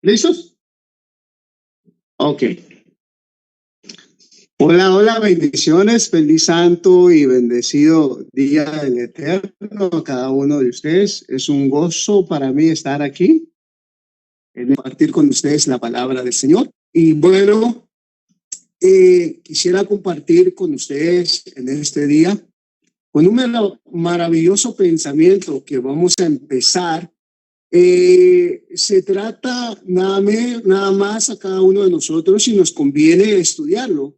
¿Listos? Ok. Hola, hola, bendiciones, feliz santo y bendecido día del Eterno a cada uno de ustedes. Es un gozo para mí estar aquí, en compartir con ustedes la palabra del Señor. Y bueno, quisiera compartir con ustedes en este día con un maravilloso pensamiento que vamos a empezar. Se trata nada más a cada uno de nosotros y nos conviene estudiarlo,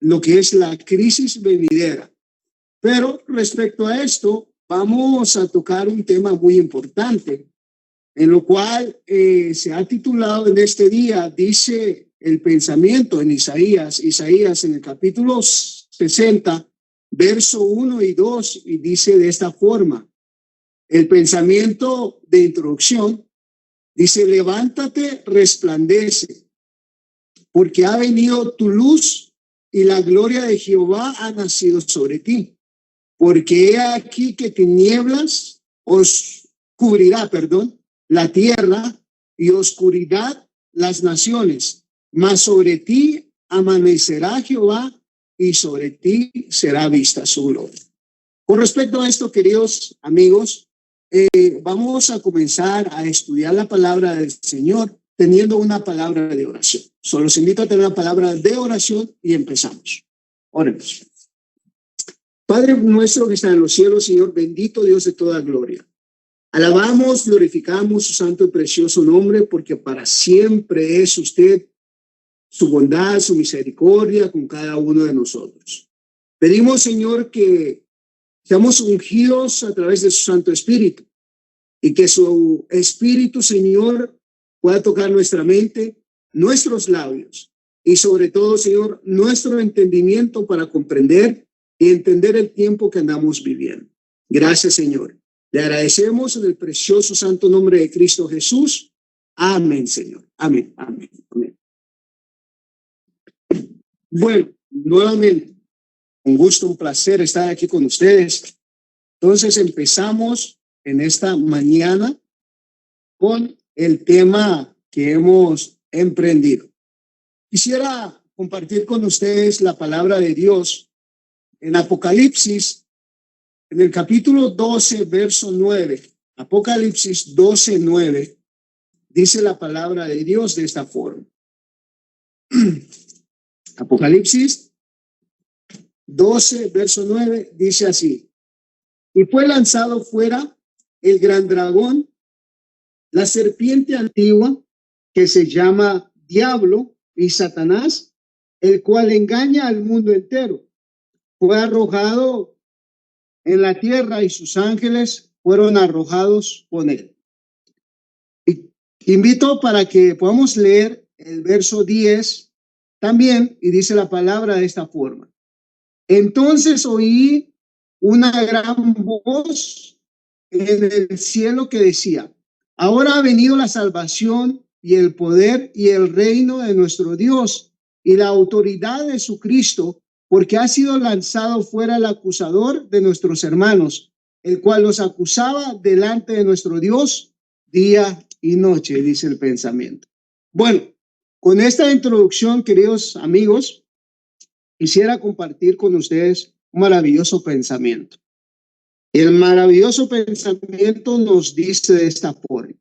lo que es la crisis venidera. Pero respecto a esto, vamos a tocar un tema muy importante, en lo cual se ha titulado en este día, dice el pensamiento en Isaías en el capítulo 60, verso 1 y 2, y dice de esta forma, el pensamiento de introducción dice, levántate, resplandece, porque ha venido tu luz y la gloria de Jehová ha nacido sobre ti. Porque he aquí que tinieblas os cubrirá, la tierra y oscuridad las naciones. Mas sobre ti amanecerá Jehová y sobre ti será vista su gloria. Con respecto a esto, queridos amigos, vamos a comenzar a estudiar la palabra del Señor teniendo una palabra de oración. Solo los invito a tener una palabra de oración y empezamos. Oremos. Padre nuestro que está en los cielos, Señor, bendito Dios de toda gloria. Alabamos, glorificamos su santo y precioso nombre, porque para siempre es usted su bondad, su misericordia con cada uno de nosotros. Pedimos, Señor, que seamos ungidos a través de su Santo Espíritu y que su Espíritu, Señor, pueda tocar nuestra mente, nuestros labios y sobre todo, Señor, nuestro entendimiento para comprender y entender el tiempo que andamos viviendo. Gracias, Señor. Le agradecemos en el precioso santo nombre de Cristo Jesús. Amén, Señor. Amén, amén, amén. Bueno, nuevamente, un gusto, un placer estar aquí con ustedes. Entonces empezamos en esta mañana con el tema que hemos emprendido. Quisiera compartir con ustedes la palabra de Dios en Apocalipsis, en el capítulo 12, verso 9. Apocalipsis 12, 9, dice la palabra de Dios de esta forma. Apocalipsis 12, verso 9, dice así. Y fue lanzado fuera el gran dragón, la serpiente antigua, que se llama Diablo y Satanás, el cual engaña al mundo entero. Fue arrojado en la tierra y sus ángeles fueron arrojados con él. Y invito para que podamos leer el verso 10 también, y dice la palabra de esta forma. Entonces oí una gran voz en el cielo que decía, ahora ha venido la salvación y el poder y el reino de nuestro Dios y la autoridad de su Cristo, porque ha sido lanzado fuera el acusador de nuestros hermanos, el cual los acusaba delante de nuestro Dios día y noche, dice el pensamiento. Bueno, con esta introducción, queridos amigos, quisiera compartir con ustedes un maravilloso pensamiento. El maravilloso pensamiento nos dice de esta forma.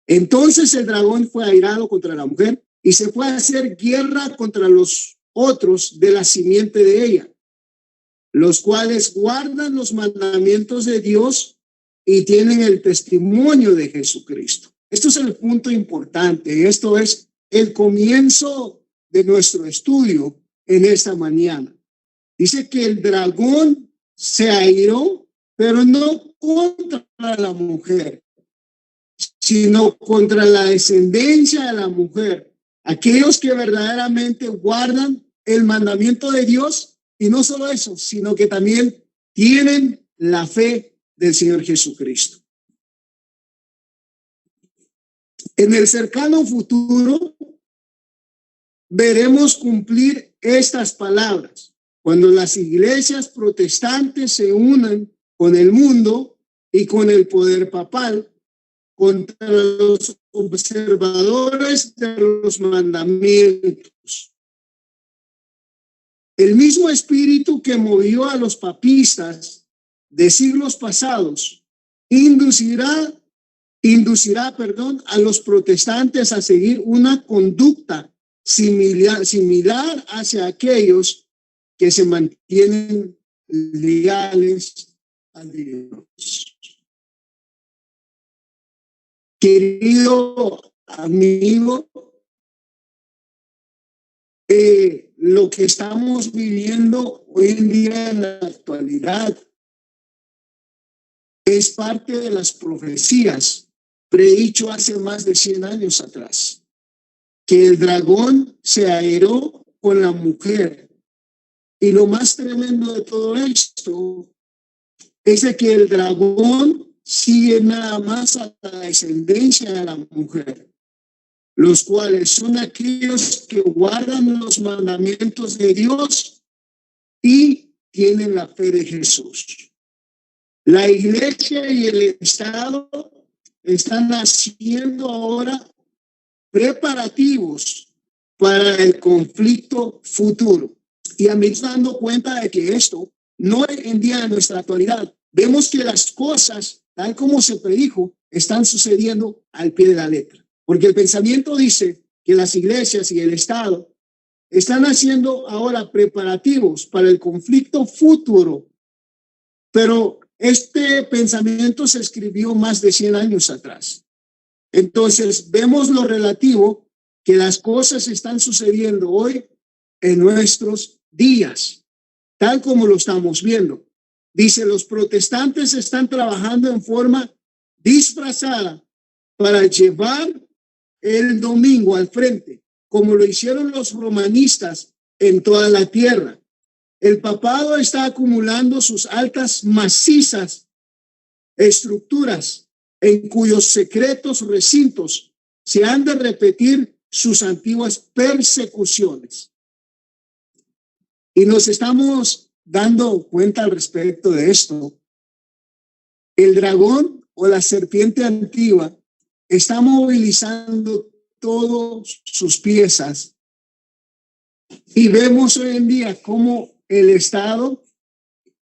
Entonces el dragón fue airado contra la mujer y se fue a hacer guerra contra los otros de la simiente de ella, los cuales guardan los mandamientos de Dios y tienen el testimonio de Jesucristo. Esto es el punto importante. Esto es el comienzo de nuestro estudio en esta mañana. Dice que el dragón se airó, pero no contra la mujer, sino contra la descendencia de la mujer, aquellos que verdaderamente guardan el mandamiento de Dios, y no solo eso, sino que también tienen la fe del Señor Jesucristo. En el cercano futuro veremos cumplir estas palabras cuando las iglesias protestantes se unan con el mundo y con el poder papal contra los observadores de los mandamientos. El mismo espíritu que movió a los papistas de siglos pasados inducirá, a los protestantes a seguir una conducta similar hacia aquellos que se mantienen leales a Dios. Querido amigo, lo que estamos viviendo hoy en día en la actualidad es parte de las profecías predicho hace más de 100 años atrás, que el dragón se airó con la mujer. Y lo más tremendo de todo esto es de que el dragón sigue nada más a la descendencia de la mujer, los cuales son aquellos que guardan los mandamientos de Dios y tienen la fe de Jesús. La iglesia y el Estado están haciendo ahora preparativos para el conflicto futuro. Y a mí me estoy dando cuenta de que esto no es en día de nuestra actualidad. Vemos que las cosas, tal como se predijo, están sucediendo al pie de la letra. Porque el pensamiento dice que las iglesias y el Estado están haciendo ahora preparativos para el conflicto futuro. Pero este pensamiento se escribió más de 100 años atrás. Entonces, vemos lo relativo, que las cosas están sucediendo hoy en nuestros días, tal como lo estamos viendo. Dice, los protestantes están trabajando en forma disfrazada para llevar el domingo al frente, como lo hicieron los romanistas en toda la tierra. El papado está acumulando sus altas macizas estructuras en cuyos secretos recintos se han de repetir sus antiguas persecuciones. Y nos estamos dando cuenta al respecto de esto. El dragón o la serpiente antigua está movilizando todas sus piezas. Y vemos hoy en día cómo el Estado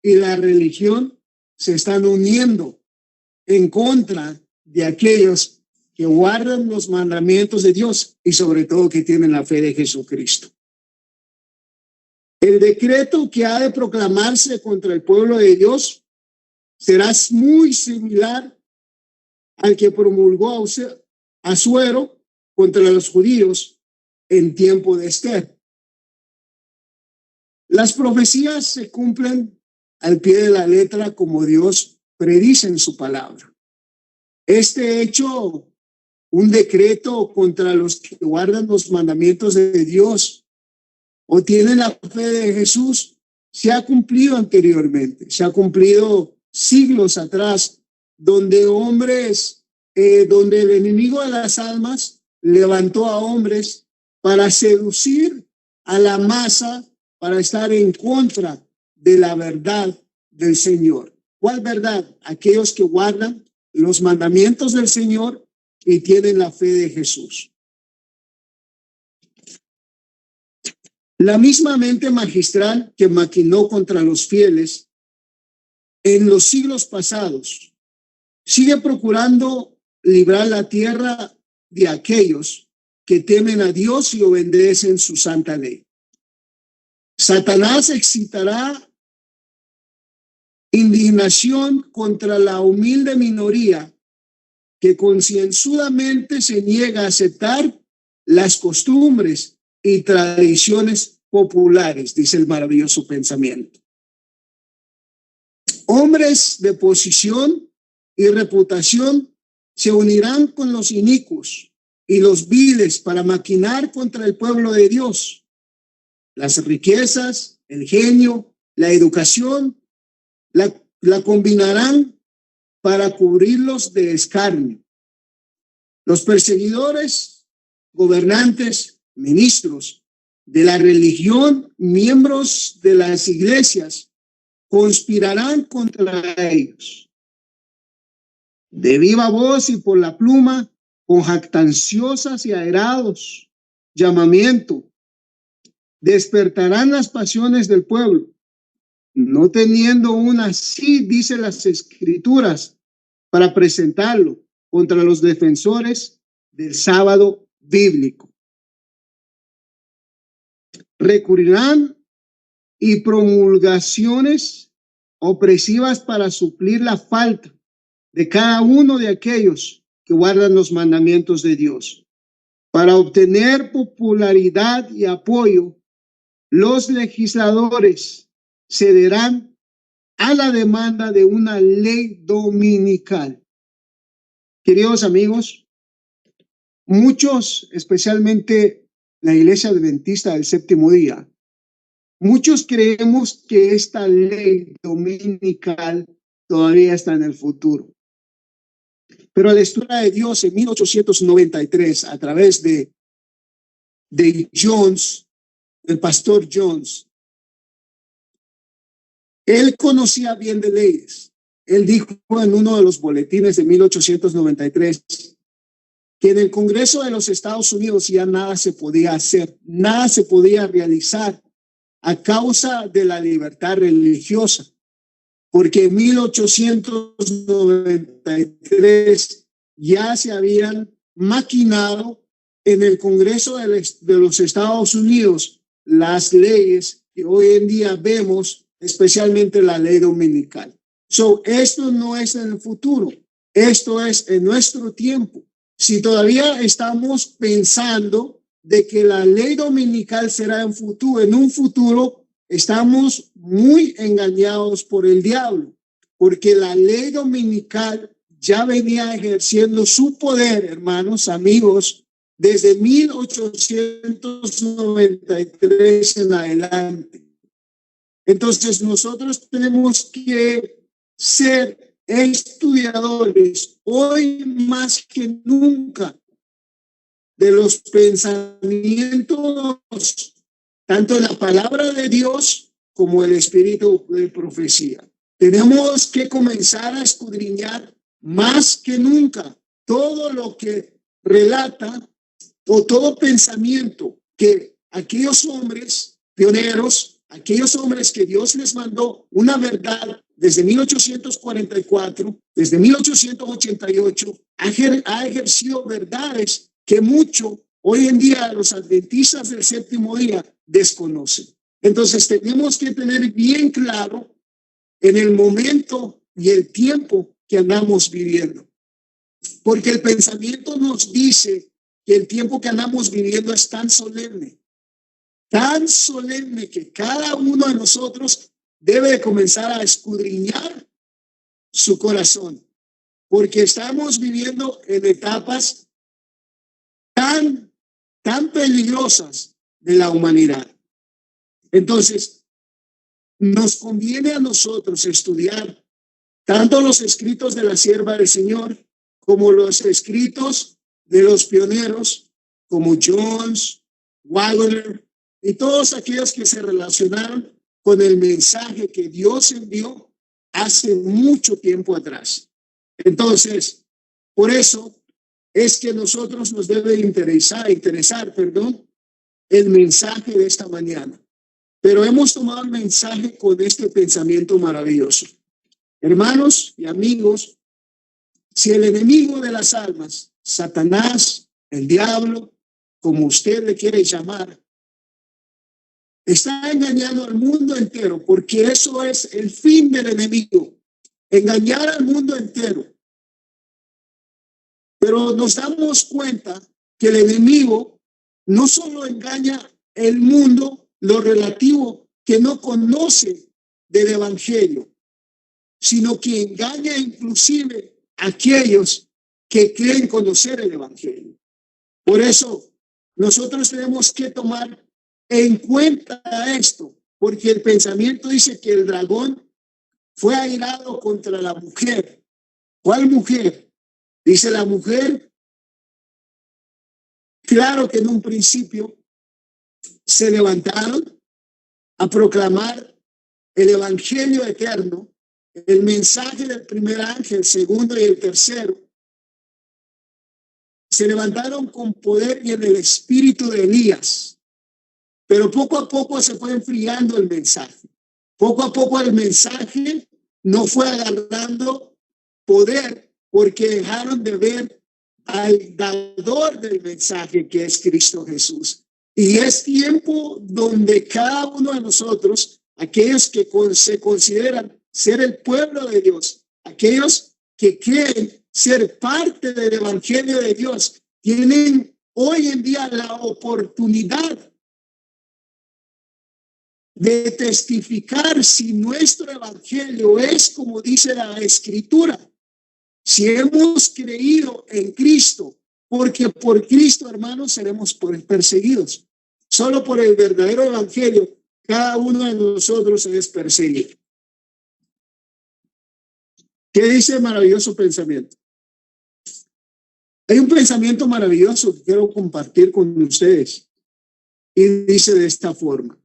y la religión se están uniendo en contra de aquellos que guardan los mandamientos de Dios y sobre todo que tienen la fe de Jesucristo. El decreto que ha de proclamarse contra el pueblo de Dios será muy similar al que promulgó Asuero contra los judíos en tiempo de Esther. Las profecías se cumplen al pie de la letra como Dios predice en su palabra. Este hecho, un decreto contra los que guardan los mandamientos de Dios o tienen la fe de Jesús, se ha cumplido anteriormente, se ha cumplido siglos atrás, donde donde el enemigo de las almas levantó a hombres para seducir a la masa, para estar en contra de la verdad del Señor. ¿Cuál verdad? Aquellos que guardan los mandamientos del Señor y tienen la fe de Jesús. La misma mente magistral que maquinó contra los fieles en los siglos pasados sigue procurando librar la tierra de aquellos que temen a Dios y obedecen su santa ley. Satanás excitará indignación contra la humilde minoría que concienzudamente se niega a aceptar las costumbres y tradiciones populares, dice el maravilloso pensamiento. Hombres de posición y reputación se unirán con los inicuos y los viles para maquinar contra el pueblo de Dios. Las riquezas, el genio, la educación, la combinarán para cubrirlos de escarnio. Los perseguidores, gobernantes, ministros de la religión, miembros de las iglesias, conspirarán contra ellos. De viva voz y por la pluma con jactanciosas y airados llamamiento, despertarán las pasiones del pueblo, no teniendo una sí, dice las escrituras, para presentarlo contra los defensores del sábado bíblico. Recurrirán y promulgaciones opresivas para suplir la falta de cada uno de aquellos que guardan los mandamientos de Dios. Para obtener popularidad y apoyo, los legisladores cederán a la demanda de una ley dominical. Queridos amigos, muchos, especialmente la Iglesia Adventista del Séptimo Día, muchos creemos que esta ley dominical todavía está en el futuro. Pero la historia de Dios en 1893, a través de Jones, el pastor Jones, él conocía bien de leyes. Él dijo en uno de los boletines de 1893 que en el Congreso de los Estados Unidos ya nada se podía hacer, nada se podía realizar a causa de la libertad religiosa, porque en 1893 ya se habían maquinado en el Congreso de los Estados Unidos las leyes que hoy en día vemos, especialmente la ley dominical. Esto no es en el futuro, esto es en nuestro tiempo. Si todavía estamos pensando de que la ley dominical será en un futuro, estamos muy engañados por el diablo, porque la ley dominical ya venía ejerciendo su poder, hermanos, amigos, desde 1893 en adelante. Entonces nosotros tenemos que ser estudiadores hoy más que nunca de los pensamientos, tanto de la palabra de Dios como el espíritu de profecía. Tenemos que comenzar a escudriñar más que nunca todo lo que relata o todo pensamiento que aquellos hombres pioneros, aquellos hombres que Dios les mandó una verdad desde 1844, desde 1888, ha ejercido verdades que mucho hoy en día los adventistas del séptimo día desconocen. Entonces tenemos que tener bien claro en el momento y el tiempo que andamos viviendo, porque el pensamiento nos dice que el tiempo que andamos viviendo es tan solemne que cada uno de nosotros debe de comenzar a escudriñar su corazón, porque estamos viviendo en etapas tan peligrosas de la humanidad. Entonces, nos conviene a nosotros estudiar tanto los escritos de la sierva del Señor como los escritos de los pioneros como Jones, Wagner y todos aquellos que se relacionaron con el mensaje que Dios envió hace mucho tiempo atrás. Entonces, por eso es que nosotros nos debe interesar, el mensaje de esta mañana. Pero hemos tomado el mensaje con este pensamiento maravilloso. Hermanos y amigos, si el enemigo de las almas, Satanás, el diablo, como usted le quiere llamar, está engañando al mundo entero, porque eso es el fin del enemigo, engañar al mundo entero. Pero nos damos cuenta que el enemigo no solo engaña el mundo, lo relativo que no conoce del evangelio, sino que engaña inclusive a aquellos que creen conocer el evangelio. Por eso nosotros tenemos que tomar en cuenta esto, porque el pensamiento dice que el dragón fue airado contra la mujer. ¿Cuál mujer? Dice la mujer, claro que en un principio se levantaron a proclamar el evangelio eterno, el mensaje del primer ángel, el segundo y el tercero. se levantaron con poder y en el espíritu de Elías. Pero poco a poco se fue enfriando el mensaje. Poco a poco el mensaje no fue agarrando poder porque dejaron de ver al dador del mensaje, que es Cristo Jesús. Y es tiempo donde cada uno de nosotros, aquellos que se consideran ser el pueblo de Dios, aquellos que creen ser parte del evangelio de Dios, tienen hoy en día la oportunidad de testificar si nuestro evangelio es como dice la escritura. Si hemos creído en Cristo, porque por Cristo, hermanos, seremos perseguidos. Solo por el verdadero evangelio, cada uno de nosotros es perseguido. ¿Qué dice el maravilloso pensamiento? Hay un pensamiento maravilloso que quiero compartir con ustedes. Y dice de esta forma: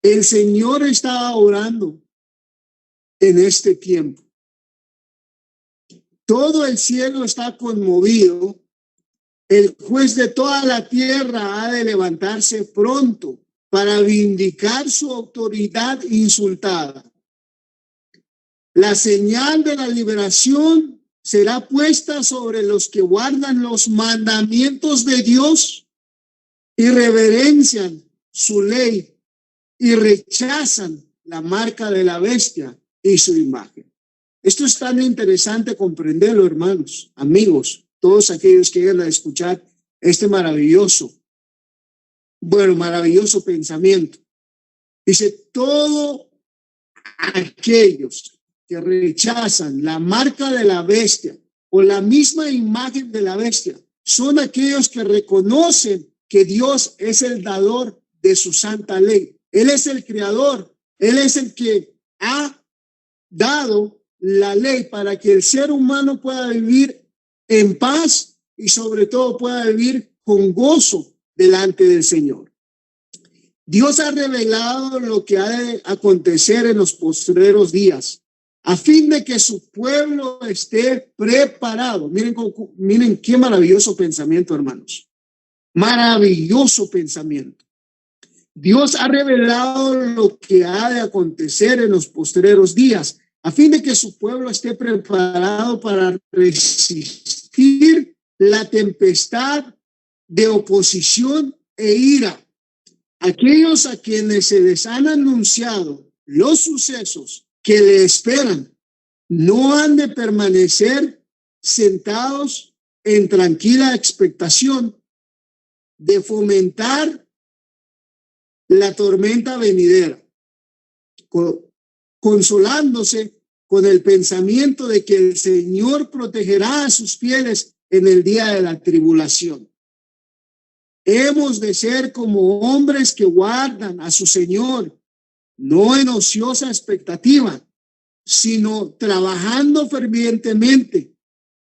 el Señor está orando en este tiempo. Todo el cielo está conmovido. El juez de toda la tierra ha de levantarse pronto para vindicar su autoridad insultada. La señal de la liberación será puesta sobre los que guardan los mandamientos de Dios y reverencian su ley y rechazan la marca de la bestia y su imagen. Esto es tan interesante comprenderlo, hermanos, amigos, todos aquellos que llegan a escuchar este maravilloso pensamiento. Dice, todos aquellos que rechazan la marca de la bestia o la misma imagen de la bestia son aquellos que reconocen que Dios es el dador de su santa ley. Él es el creador, Él es el que ha dado la ley para que el ser humano pueda vivir en paz y sobre todo pueda vivir con gozo delante del Señor. Dios ha revelado lo que ha de acontecer en los postreros días, a fin de que su pueblo esté preparado. Miren qué maravilloso pensamiento, hermanos. Maravilloso pensamiento. Dios ha revelado lo que ha de acontecer en los postreros días, a fin de que su pueblo esté preparado para resistir la tempestad de oposición e ira. Aquellos a quienes se les han anunciado los sucesos que le esperan no han de permanecer sentados en tranquila expectación de fomentar la tormenta venidera, consolándose con el pensamiento de que el Señor protegerá a sus fieles en el día de la tribulación. Hemos de ser como hombres que guardan a su Señor, no en ociosa expectativa, sino trabajando fervientemente,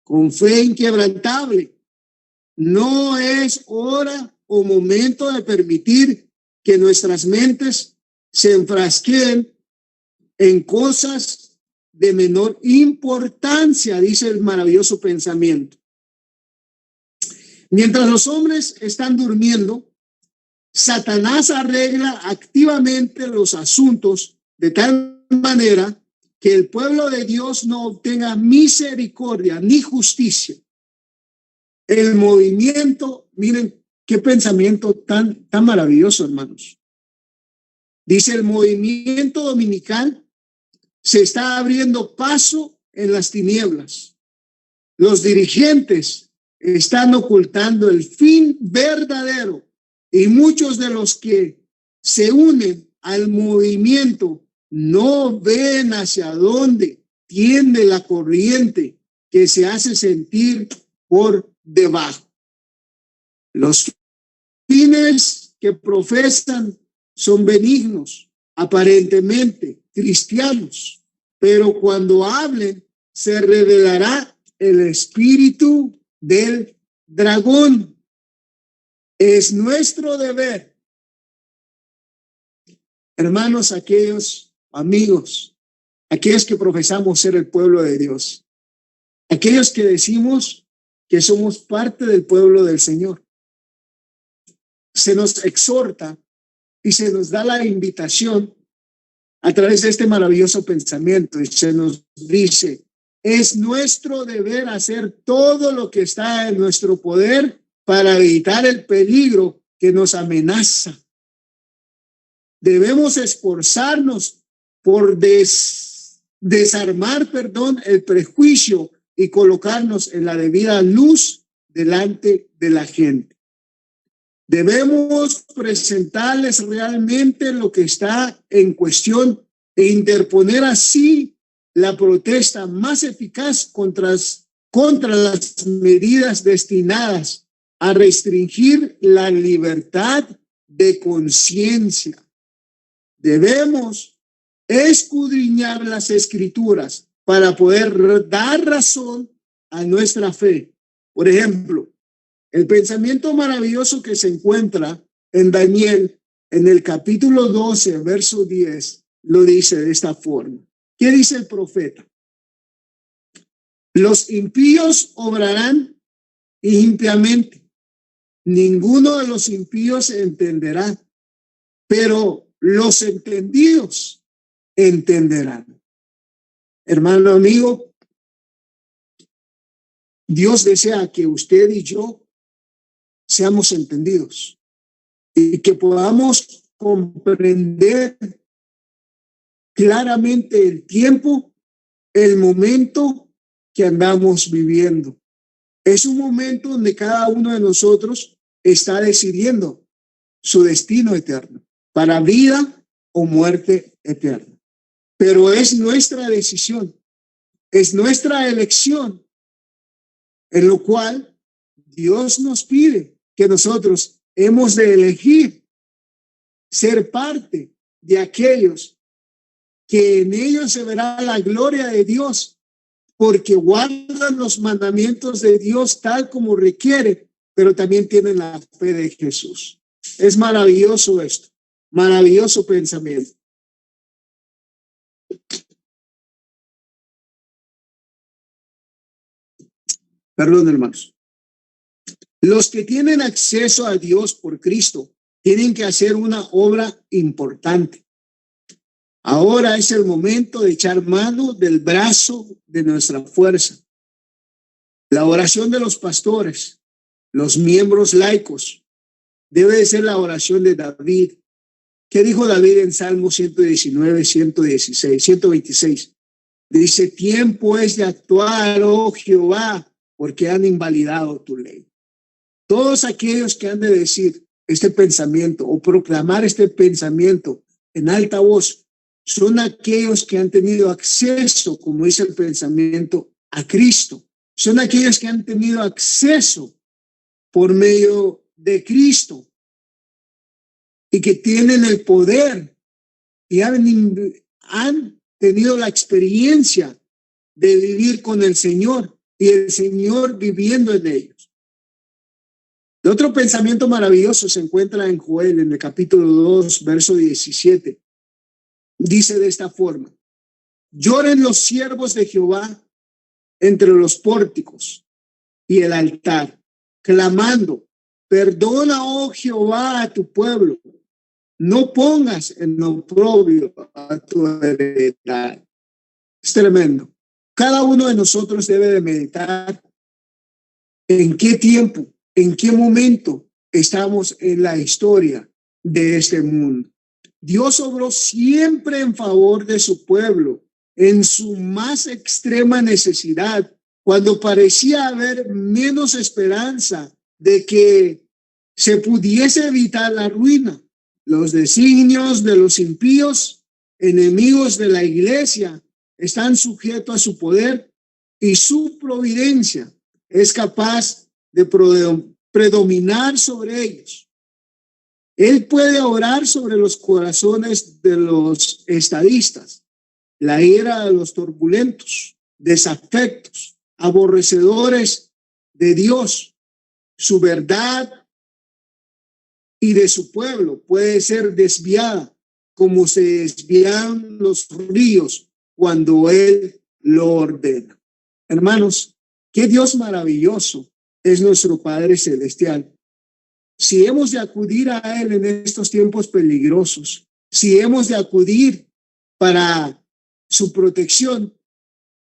con fe inquebrantable. No es hora o momento de permitir que nuestras mentes se enfrasquen en cosas de menor importancia, dice el maravilloso pensamiento. Mientras los hombres están durmiendo, Satanás arregla activamente los asuntos de tal manera que el pueblo de Dios no obtenga misericordia ni justicia. El movimiento, miren qué pensamiento tan maravilloso, hermanos. Dice, el movimiento dominical se está abriendo paso en las tinieblas. Los dirigentes están ocultando el fin verdadero y muchos de los que se unen al movimiento no ven hacia dónde tiende la corriente que se hace sentir por debajo. Los fines que profesan son benignos, aparentemente cristianos, pero cuando hablen se revelará el espíritu del dragón. Es nuestro deber, hermanos, aquellos amigos, aquellos que profesamos ser el pueblo de Dios, aquellos que decimos que somos parte del pueblo del Señor. Se nos exhorta y se nos da la invitación a través de este maravilloso pensamiento, y se nos dice: es nuestro deber hacer todo lo que está en nuestro poder para evitar el peligro que nos amenaza. Debemos esforzarnos por desarmar, el prejuicio y colocarnos en la debida luz delante de la gente. Debemos presentarles realmente lo que está en cuestión e interponer así la protesta más eficaz contra las medidas destinadas a restringir la libertad de conciencia. Debemos escudriñar las escrituras para poder dar razón a nuestra fe. Por ejemplo, el pensamiento maravilloso que se encuentra en Daniel, en el capítulo 12, verso 10, lo dice de esta forma. ¿Qué dice el profeta? Los impíos obrarán impiamente. Ninguno de los impíos entenderá, pero los entendidos entenderán. Hermano amigo, Dios desea que usted y yo seamos entendidos y que podamos comprender claramente el tiempo, el momento que andamos viviendo. Es un momento donde cada uno de nosotros está decidiendo su destino eterno, para vida o muerte eterna. Pero es nuestra decisión, es nuestra elección, en lo cual Dios nos pide que nosotros hemos de elegir ser parte de aquellos que en ellos se verá la gloria de Dios, porque guardan los mandamientos de Dios tal como requiere, pero también tienen la fe de Jesús. Es maravilloso esto, maravilloso pensamiento. Perdón, hermanos. Los que tienen acceso a Dios por Cristo tienen que hacer una obra importante. Ahora es el momento de echar mano del brazo de nuestra fuerza. La oración de los pastores, los miembros laicos, debe de ser la oración de David. ¿Qué dijo David en Salmo 119, 116, 126? Dice: tiempo es de actuar, oh Jehová, porque han invalidado tu ley. Todos aquellos que han de decir este pensamiento o proclamar este pensamiento en alta voz son aquellos que han tenido acceso, como dice el pensamiento, a Cristo. Son aquellos que han tenido acceso por medio de Cristo y que tienen el poder y han tenido la experiencia de vivir con el Señor y el Señor viviendo en ellos. El otro pensamiento maravilloso se encuentra en Joel, en el capítulo 2, verso 17. Dice de esta forma: lloren los siervos de Jehová entre los pórticos y el altar, clamando: perdona, oh Jehová, a tu pueblo, no pongas en oprobio a tu heredad. Es tremendo. Cada uno de nosotros debe de meditar en qué tiempo, en qué momento estamos en la historia de este mundo. Dios obró siempre en favor de su pueblo en su más extrema necesidad, cuando parecía haber menos esperanza de que se pudiese evitar la ruina. Los designios de los impíos, enemigos de la iglesia, están sujetos a su poder y su providencia es capaz de predominar sobre ellos. Él puede obrar sobre los corazones de los estadistas, la ira de los turbulentos, desafectos, aborrecedores de Dios. Su verdad y de su pueblo puede ser desviada como se desvían los ríos cuando Él lo ordena. Hermanos, qué Dios maravilloso es nuestro Padre Celestial. Si hemos de acudir a Él en estos tiempos peligrosos, si hemos de acudir para su protección,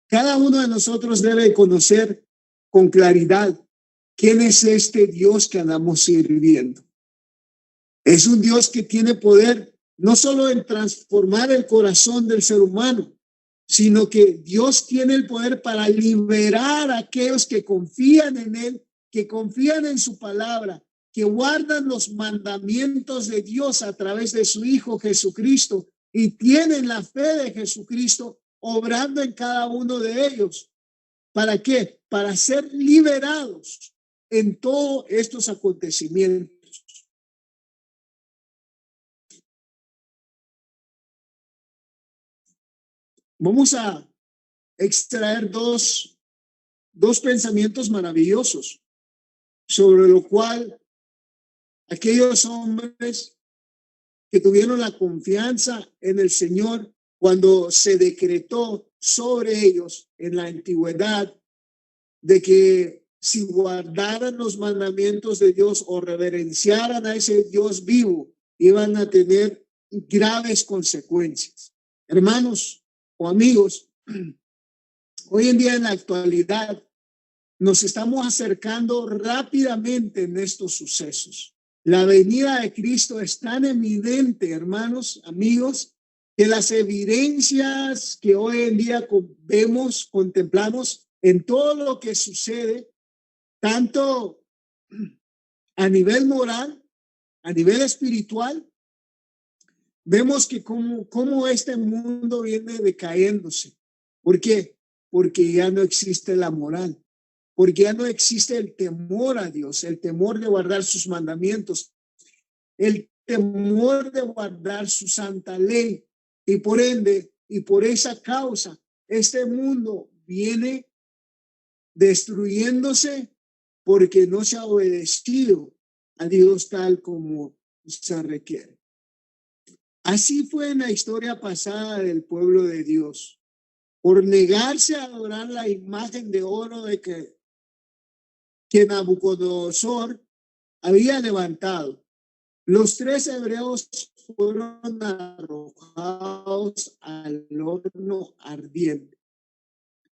cada uno de nosotros debe conocer con claridad quién es este Dios que andamos sirviendo. Es un Dios que tiene poder no solo en transformar el corazón del ser humano, sino que Dios tiene el poder para liberar a aquellos que confían en Él, que confían en su palabra, que guardan los mandamientos de Dios a través de su Hijo Jesucristo y tienen la fe de Jesucristo obrando en cada uno de ellos. ¿Para qué? Para ser liberados en todos estos acontecimientos. Vamos a extraer dos pensamientos maravillosos sobre lo cual aquellos hombres que tuvieron la confianza en el Señor cuando se decretó sobre ellos en la antigüedad de que si guardaran los mandamientos de Dios o reverenciaran a ese Dios vivo, iban a tener graves consecuencias. Hermanos o amigos, hoy en día en la actualidad nos estamos acercando rápidamente en estos sucesos. La venida de Cristo es tan evidente, hermanos, amigos, que las evidencias que hoy en día vemos, contemplamos en todo lo que sucede, tanto a nivel moral, a nivel espiritual, vemos que cómo este mundo viene decayéndose. ¿Por qué? Porque ya no existe la moral. Porque ya no existe el temor a Dios, el temor de guardar sus mandamientos, el temor de guardar su santa ley. Y por ende, y por esa causa, este mundo viene destruyéndose porque no se ha obedecido a Dios tal como se requiere. Así fue en la historia pasada del pueblo de Dios. Por negarse a adorar la imagen de oro de que Nabucodonosor había levantado, los 3 hebreos fueron arrojados al horno ardiente.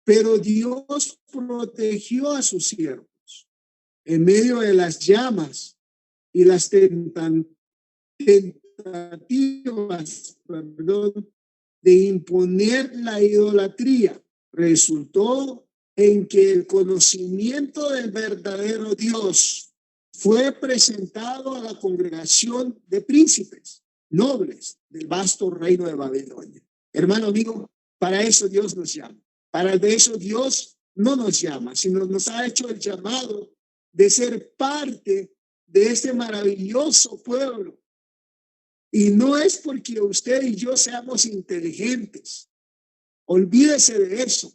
Pero Dios protegió a sus siervos en medio de las llamas y las tentativas, de imponer la idolatría. Resultó en que el conocimiento del verdadero Dios fue presentado a la congregación de príncipes nobles del vasto reino de Babilonia. Hermano amigo, para eso Dios nos llama. Para eso Dios no nos llama, sino nos ha hecho el llamado de ser parte de este maravilloso pueblo. Y no es porque usted y yo seamos inteligentes. Olvídese de eso.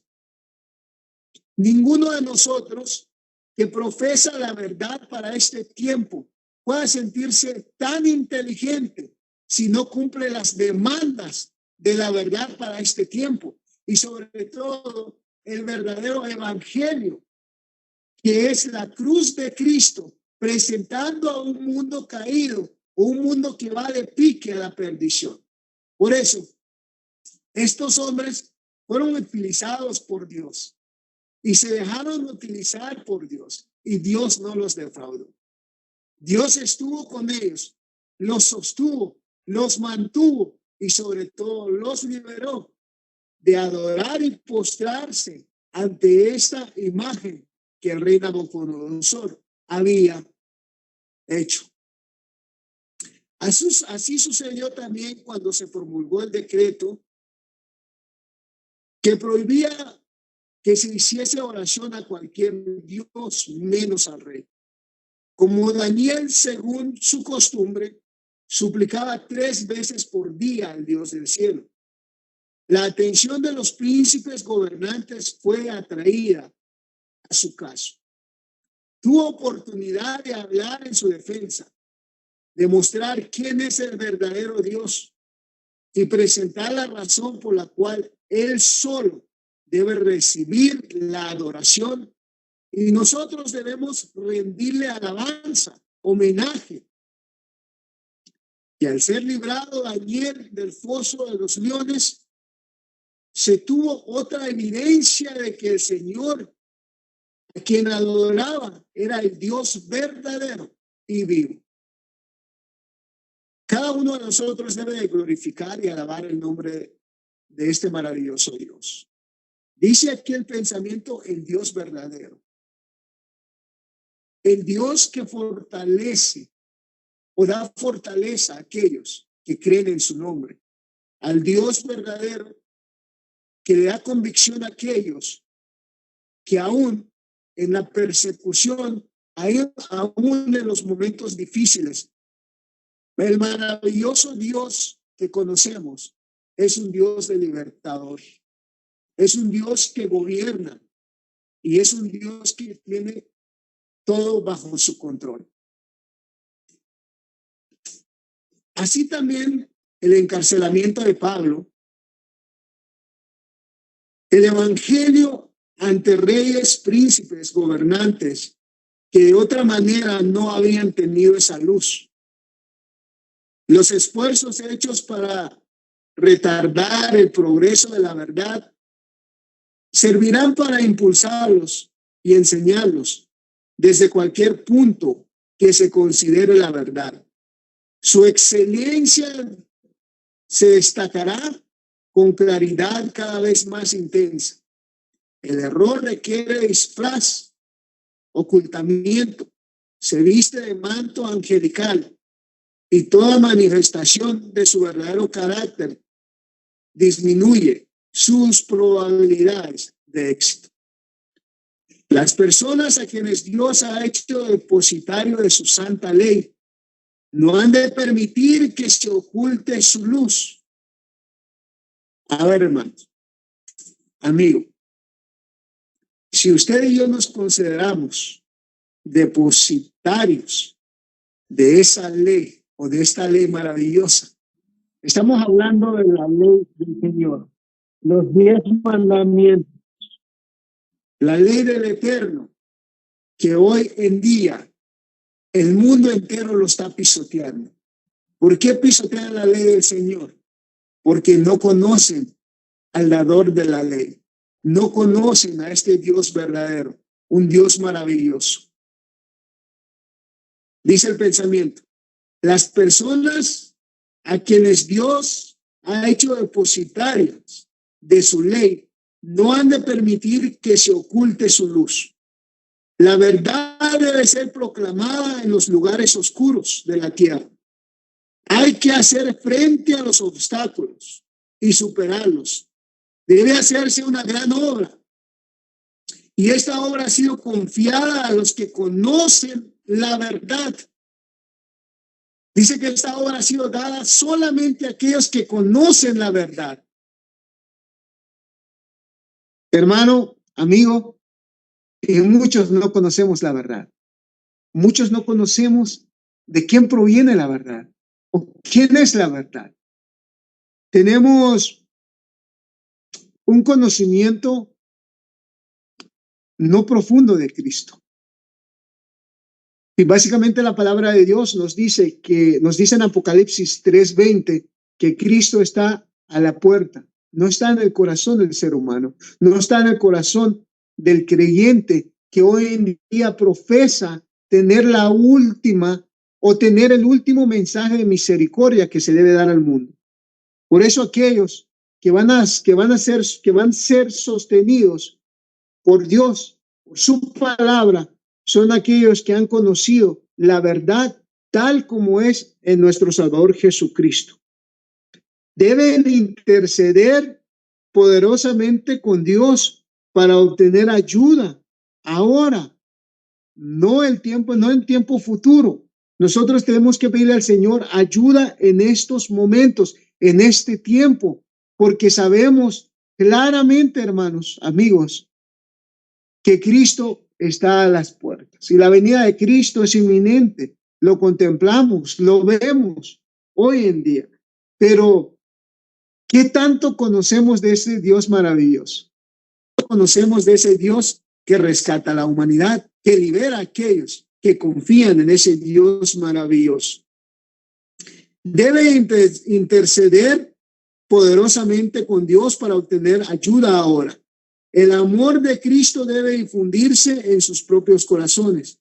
Ninguno de nosotros que profesa la verdad para este tiempo puede sentirse tan inteligente si no cumple las demandas de la verdad para este tiempo. Y sobre todo el verdadero evangelio, que es la cruz de Cristo, presentando a un mundo caído, un mundo que va de pique a la perdición. Por eso, estos hombres fueron utilizados por Dios y se dejaron utilizar por Dios, y Dios no los defraudó. Dios estuvo con ellos, los sostuvo, los mantuvo y sobre todo los liberó de adorar y postrarse ante esta imagen que el rey Nabucodonosor había hecho. Así sucedió también cuando se promulgó el decreto que prohibía que se hiciese oración a cualquier Dios menos al rey. Como Daniel, según su costumbre, suplicaba 3 veces por día al Dios del cielo. La atención de los príncipes gobernantes fue atraída a su caso. Tuvo oportunidad de hablar en su defensa, demostrar quién es el verdadero Dios y presentar la razón por la cual él solo debe recibir la adoración Y nosotros debemos rendirle alabanza, homenaje. Y al ser librado Daniel del foso de los leones, se tuvo otra evidencia de que el Señor, a quien adoraba, era el Dios verdadero y vivo. Cada uno de nosotros debe de glorificar y alabar el nombre de este maravilloso Dios. Dice aquí el pensamiento, el Dios verdadero. El Dios que fortalece o da fortaleza a aquellos que creen en su nombre. Al Dios verdadero que le da convicción a aquellos que aún en la persecución, aún en los momentos difíciles, el maravilloso Dios que conocemos es un Dios de libertador. Es un Dios que gobierna y es un Dios que tiene todo bajo su control. Así también el encarcelamiento de Pablo, el evangelio ante reyes, príncipes, gobernantes, que de otra manera no habían tenido esa luz. Los esfuerzos hechos para retardar el progreso de la verdad servirán para impulsarlos y enseñarlos desde cualquier punto que se considere la verdad. Su excelencia se destacará con claridad cada vez más intensa. El error requiere disfraz, ocultamiento, se viste de manto angelical y toda manifestación de su verdadero carácter disminuye sus probabilidades de éxito. Las personas a quienes Dios ha hecho depositario de su santa ley no han de permitir que se oculte su luz. A ver, hermanos, amigo, si usted y yo nos consideramos depositarios de esa ley o de esta ley maravillosa, estamos hablando de la ley del Señor, los 10 mandamientos, la ley del Eterno, que hoy en día el mundo entero lo está pisoteando. ¿Por qué pisotean la ley del Señor? Porque no conocen al dador de la ley. No conocen a este Dios verdadero, un Dios maravilloso. Dice el pensamiento, las personas a quienes Dios ha hecho depositarios de su ley no han de permitir que se oculte su luz. La verdad debe ser proclamada en los lugares oscuros de la tierra. Hay que hacer frente a los obstáculos y superarlos. Debe hacerse una gran obra. Y esta obra ha sido confiada a los que conocen la verdad. Dice que esta obra ha sido dada solamente a aquellos que conocen la verdad. Hermano, amigo, muchos no conocemos la verdad. Muchos no conocemos de quién proviene la verdad o quién es la verdad. Tenemos un conocimiento no profundo de Cristo. Y básicamente la palabra de Dios nos dice en Apocalipsis 3:20 que Cristo está a la puerta. No está en el corazón del ser humano, no está en el corazón del creyente que hoy en día profesa tener la última o tener el último mensaje de misericordia que se debe dar al mundo. Por eso aquellos que van a ser sostenidos por Dios, por su palabra, son aquellos que han conocido la verdad tal como es en nuestro Salvador Jesucristo. Deben interceder poderosamente con Dios para obtener ayuda ahora, no en tiempo futuro. Nosotros tenemos que pedirle al Señor ayuda en estos momentos, en este tiempo, porque sabemos claramente, hermanos, amigos, que Cristo está a las puertas y la venida de Cristo es inminente. Lo contemplamos, lo vemos hoy en día. Pero, ¿qué tanto conocemos de ese Dios maravilloso? Conocemos de ese Dios que rescata a la humanidad, que libera a aquellos que confían en ese Dios maravilloso. Debe interceder poderosamente con Dios para obtener ayuda ahora. El amor de Cristo debe difundirse en sus propios corazones.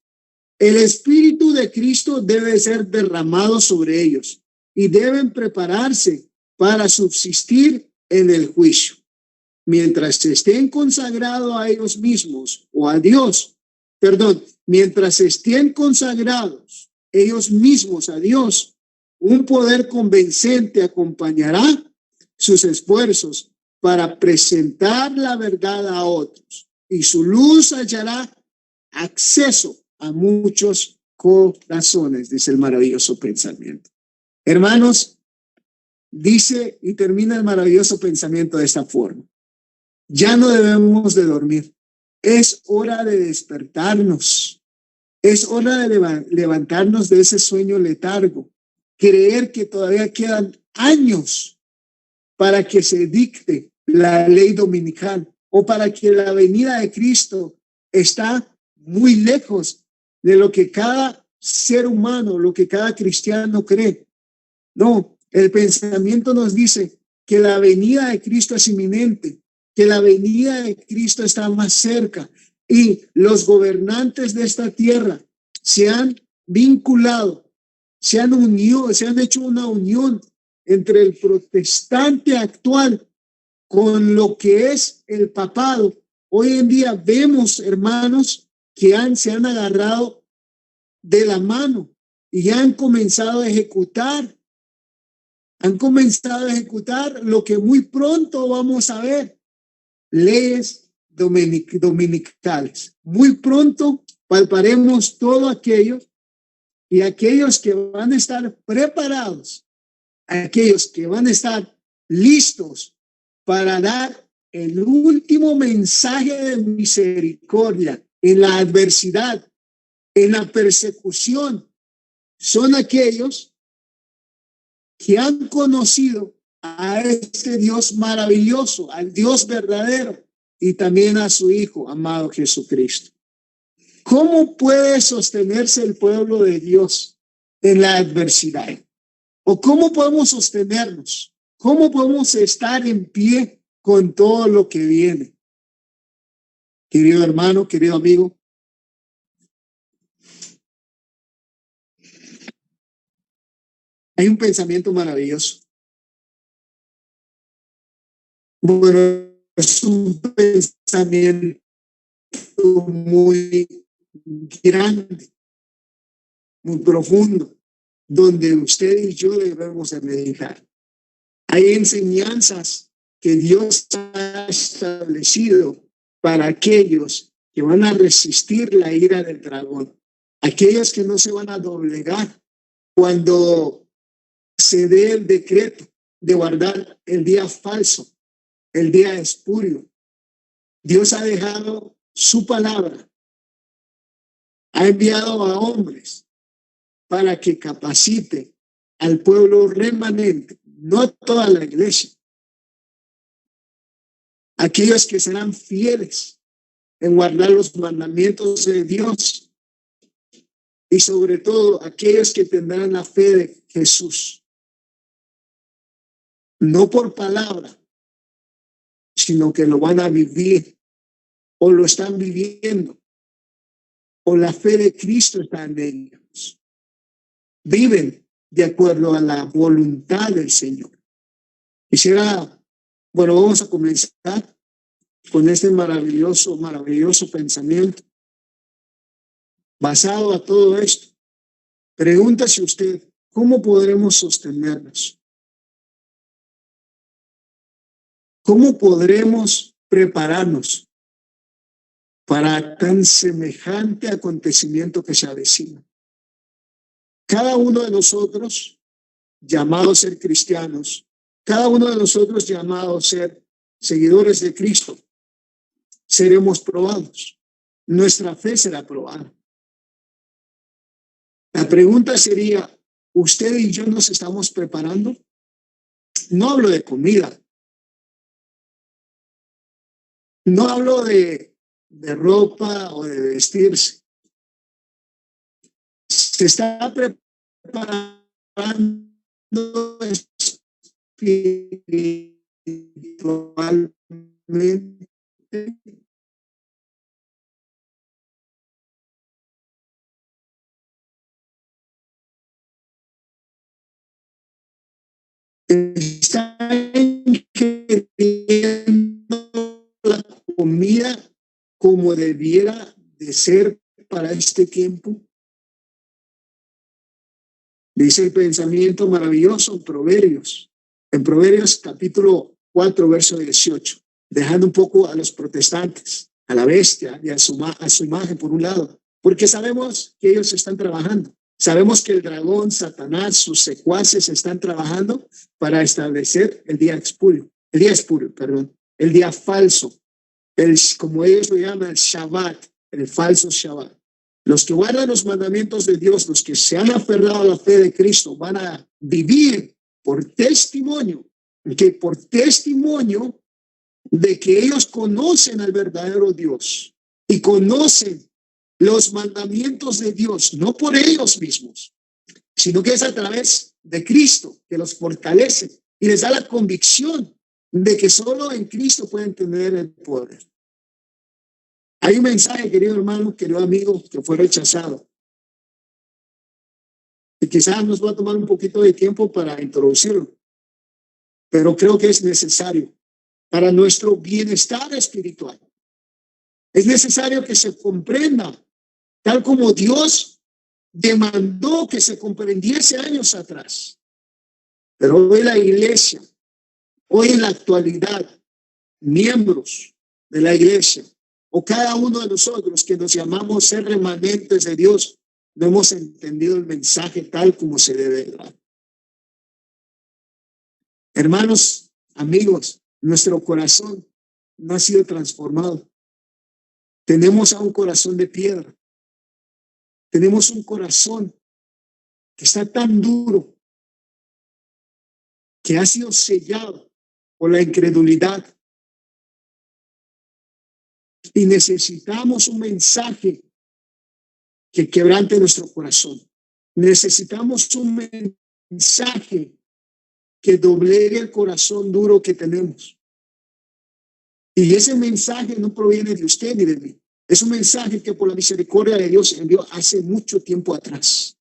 El Espíritu de Cristo debe ser derramado sobre ellos y deben prepararse para subsistir en el juicio. Mientras estén consagrados a ellos mismos o a Dios, mientras estén consagrados ellos mismos a Dios, un poder convincente acompañará sus esfuerzos para presentar la verdad a otros, y su luz hallará acceso a muchos corazones, dice el maravilloso pensamiento. Hermanos, dice y termina el maravilloso pensamiento de esta forma: ya no debemos de dormir, es hora de despertarnos, es hora de levantarnos de ese sueño letargo, creer que todavía quedan años para que se dicte la ley dominical o para que la venida de Cristo está muy lejos de lo que cada ser humano, lo que cada cristiano cree. No, el pensamiento nos dice que la venida de Cristo es inminente, que la venida de Cristo está más cerca, y los gobernantes de esta tierra se han vinculado, se han unido, se han hecho una unión entre el protestante actual con lo que es el papado. Hoy en día vemos, hermanos, que se han agarrado de la mano y han comenzado a ejecutar lo que muy pronto vamos a ver: leyes dominicales. Muy pronto palparemos todo aquello, y aquellos que van a estar preparados, aquellos que van a estar listos para dar el último mensaje de misericordia en la adversidad, en la persecución, son aquellos que han conocido a este Dios maravilloso, al Dios verdadero, y también a su Hijo amado Jesucristo. ¿Cómo puede sostenerse el pueblo de Dios en la adversidad? ¿O cómo podemos sostenernos? ¿Cómo podemos estar en pie con todo lo que viene? Querido hermano, querido amigo, hay un pensamiento maravilloso. Bueno, es un pensamiento muy grande, muy profundo, donde usted y yo debemos de meditar. Hay enseñanzas que Dios ha establecido para aquellos que van a resistir la ira del dragón, aquellos que no se van a doblegar cuando se dé el decreto de guardar el día falso, el día espurio. Dios ha dejado su palabra, ha enviado a hombres para que capacite al pueblo remanente, no toda la iglesia, aquellos que serán fieles en guardar los mandamientos de Dios, y sobre todo aquellos que tendrán la fe de Jesús, no por palabra, sino que lo van a vivir, o lo están viviendo, o la fe de Cristo está en ellos. Viven de acuerdo a la voluntad del Señor. Vamos a comenzar con este maravilloso pensamiento. Basado a todo esto, pregúntase usted: ¿cómo podremos sostenernos? ¿Cómo podremos prepararnos para tan semejante acontecimiento que se avecina? Cada uno de nosotros, llamados a ser cristianos, cada uno de nosotros llamados a ser seguidores de Cristo, seremos probados. Nuestra fe será probada. La pregunta sería: ¿usted y yo nos estamos preparando? No hablo de comida. No hablo de de ropa o de vestirse. Se está preparando espiritualmente. Está ingiriendo la comida como debiera de ser para este tiempo. Dice el pensamiento maravilloso en Proverbios capítulo 4, verso 18, dejando un poco a los protestantes, a la bestia y a su imagen por un lado, porque sabemos que ellos están trabajando. Sabemos que el dragón, Satanás, sus secuaces están trabajando para establecer el día espurio, el día falso, como ellos lo llaman, el Shabbat, el falso Shabbat. Los que guardan los mandamientos de Dios, los que se han aferrado a la fe de Cristo, van a vivir por testimonio de que ellos conocen al verdadero Dios y conocen los mandamientos de Dios, no por ellos mismos, sino que es a través de Cristo que los fortalece y les da la convicción de que solo en Cristo pueden tener el poder. Hay un mensaje, querido hermano, querido amigo, que fue rechazado. Y quizás nos va a tomar un poquito de tiempo para introducirlo, pero creo que es necesario para nuestro bienestar espiritual. Es necesario que se comprenda, tal como Dios demandó que se comprendiese años atrás. Pero hoy la iglesia, hoy en la actualidad, miembros de la iglesia, o cada uno de nosotros que nos llamamos ser remanentes de Dios, no hemos entendido el mensaje tal como se debe dar. Hermanos, amigos, nuestro corazón no ha sido transformado. Tenemos a un corazón de piedra. Tenemos un corazón que está tan duro, que ha sido sellado por la incredulidad. Y necesitamos un mensaje que quebrante nuestro corazón. Necesitamos un mensaje que doblegue el corazón duro que tenemos. Y ese mensaje no proviene de usted ni de mí. Es un mensaje que por la misericordia de Dios envió hace mucho tiempo atrás.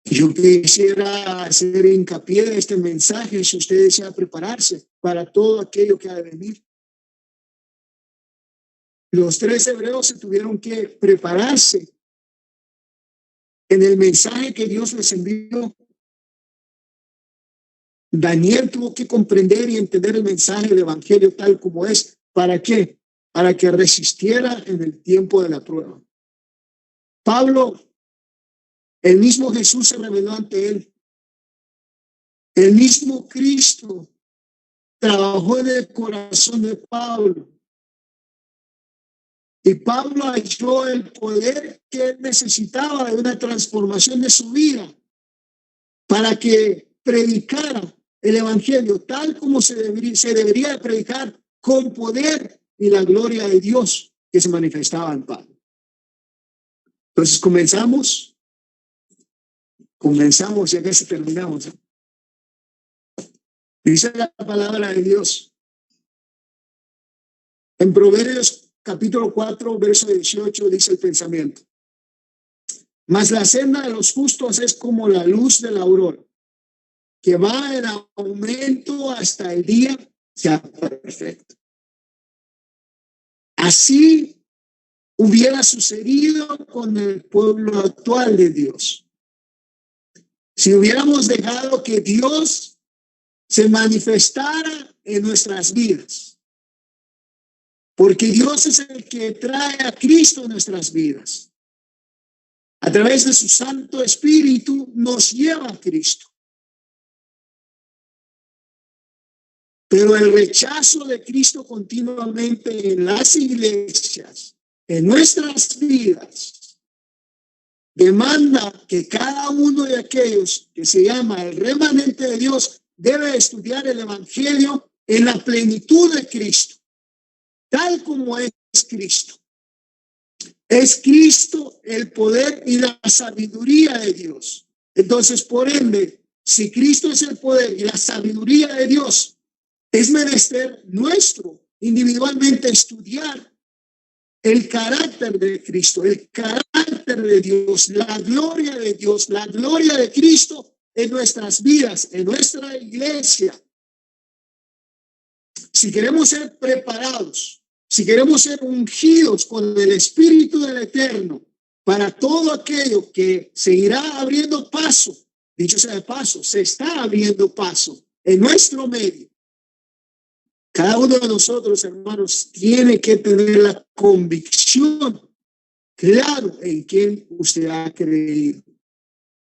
Yo quisiera hacer hincapié de este mensaje si usted desea prepararse para todo aquello que ha de venir. Los 3 hebreos se tuvieron que prepararse en el mensaje que Dios les envió. Daniel tuvo que comprender y entender el mensaje del evangelio tal como es. ¿Para qué? Para que resistiera en el tiempo de la prueba. Pablo, el mismo Jesús se reveló ante él. El mismo Cristo trabajó en el corazón de Pablo. Y Pablo halló el poder que él necesitaba de una transformación de su vida para que predicara el evangelio tal como se debería de predicar, con poder y la gloria de Dios que se manifestaba en Pablo. Entonces comenzamos y acá se terminamos. Dice la palabra de Dios en Proverbios capítulo 4, verso 18, dice el pensamiento: mas la senda de los justos es como la luz de la aurora, que va en aumento hasta el día sea perfecto. Así hubiera sucedido con el pueblo actual de Dios. Si hubiéramos dejado que Dios se manifestara en nuestras vidas, porque Dios es el que trae a Cristo en nuestras vidas. A través de su Santo Espíritu nos lleva a Cristo. Pero el rechazo de Cristo continuamente en las iglesias, en nuestras vidas, demanda que cada uno de aquellos que se llama el remanente de Dios debe estudiar el evangelio en la plenitud de Cristo, tal como es Cristo. Es Cristo el poder y la sabiduría de Dios. Entonces, por ende, si Cristo es el poder y la sabiduría de Dios, es menester nuestro individualmente estudiar el carácter de Cristo, el carácter de Dios, la gloria de Dios, la gloria de Cristo en nuestras vidas, en nuestra iglesia. Si queremos ser preparados, si queremos ser ungidos con el Espíritu del Eterno para todo aquello que se irá abriendo paso, dicho sea de paso, se está abriendo paso en nuestro medio. Cada uno de nosotros, hermanos, tiene que tener la convicción, claro, en quién usted ha creído.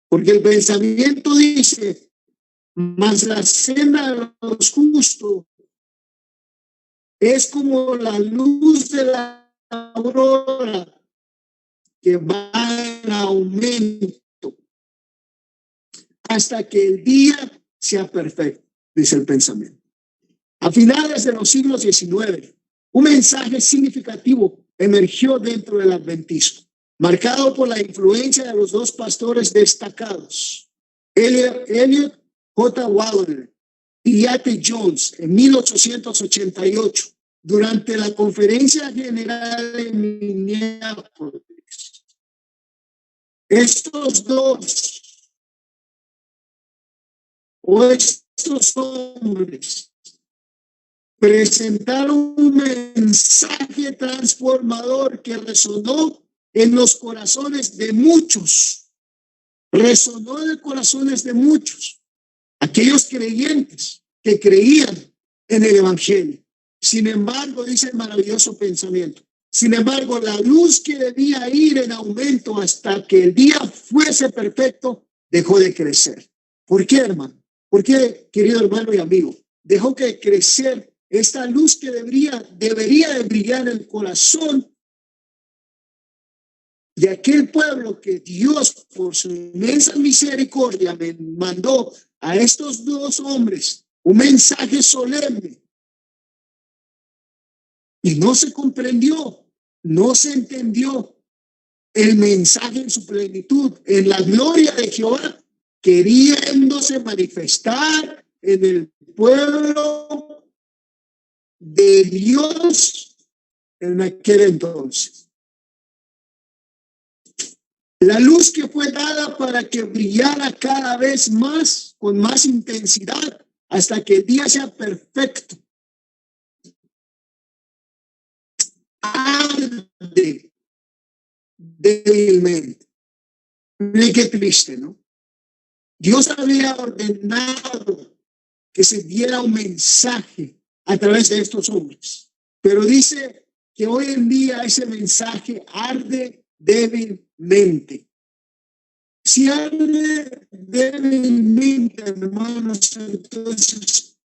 Porque el pensamiento dice, mas la senda de los justos es como la luz de la aurora que va en aumento hasta que el día sea perfecto, dice el pensamiento. A finales de los siglos XIX, un mensaje significativo emergió dentro del adventismo, marcado por la influencia de los dos pastores destacados, Elliot J. Wagner y A.T. Jones, en 1888, durante la Conferencia General de Minneapolis. Estos hombres presentaron un mensaje transformador que resonó en los corazones de muchos. Resonó en los corazones de muchos. Aquellos creyentes que creían en el Evangelio. Sin embargo, dice el maravilloso pensamiento, sin embargo, la luz que debía ir en aumento hasta que el día fuese perfecto, dejó de crecer. ¿Por qué, hermano? ¿Por qué, querido hermano y amigo? Dejó de crecer esta luz que debería de brillar en el corazón de aquel pueblo que Dios, por su inmensa misericordia, me mandó a estos dos hombres un mensaje solemne. Y no se comprendió, no se entendió el mensaje en su plenitud, en la gloria de Jehová, queriéndose manifestar en el pueblo de Dios en aquel entonces. La luz que fue dada para que brillara cada vez más, con más intensidad, hasta que el día sea perfecto. Arde débilmente. Mire qué triste, ¿no? Dios había ordenado que se diera un mensaje a través de estos hombres, pero dice que hoy en día ese mensaje arde débilmente. Si arde débilmente, hermanos, entonces,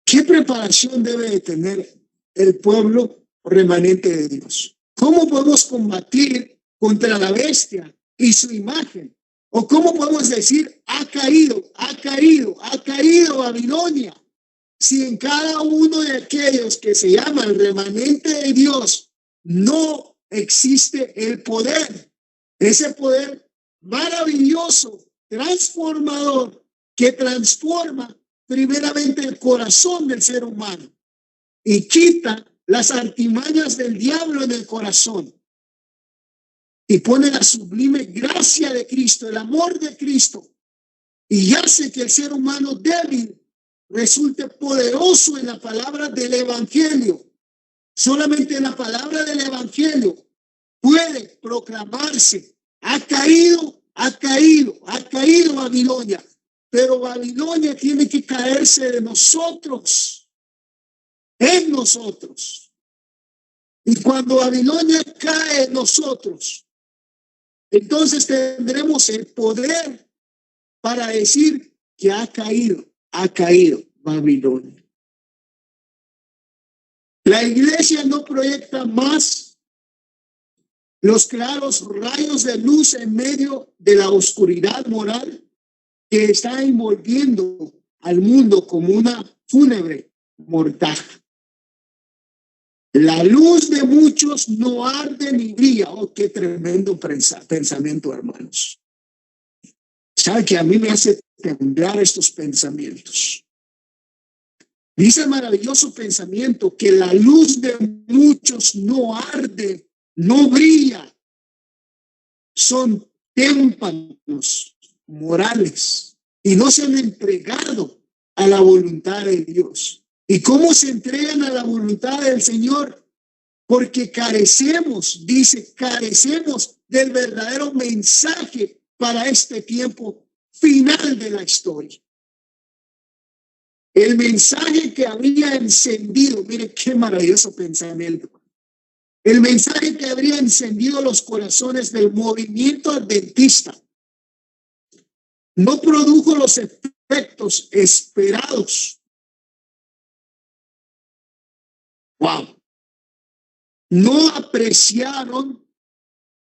¿qué preparación debe de tener el pueblo remanente de Dios? ¿Cómo podemos combatir contra la bestia y su imagen? ¿O cómo podemos decir, ha caído Babilonia? Si en cada uno de aquellos que se llama el remanente de Dios no existe el poder, ese poder maravilloso, transformador, que transforma primeramente el corazón del ser humano y quita las artimañas del diablo en el corazón y pone la sublime gracia de Cristo, el amor de Cristo, y hace que el ser humano débil resulte poderoso en la palabra del Evangelio. Solamente en la palabra del Evangelio puede proclamarse, ha caído Babilonia, pero Babilonia tiene que caerse de nosotros, en nosotros. Y cuando Babilonia cae en nosotros, entonces tendremos el poder para decir que ha caído Babilonia. La iglesia no proyecta más los claros rayos de luz en medio de la oscuridad moral que está envolviendo al mundo como una fúnebre mortaja. La luz de muchos no arde ni brilla. Oh, qué tremendo pensamiento, hermanos. ¿Sabe que a mí me hace temblar estos pensamientos? Dice el maravilloso pensamiento que la luz de muchos no arde, no brilla. Son témpanos morales y no se han entregado a la voluntad de Dios. ¿Y cómo se entregan a la voluntad del Señor? Porque carecemos, dice, carecemos del verdadero mensaje para este tiempo final de la historia. El mensaje que habría encendido, mire qué maravilloso pensamiento. El mensaje que habría encendido los corazones del movimiento adventista no produjo los efectos esperados. Wow. No apreciaron,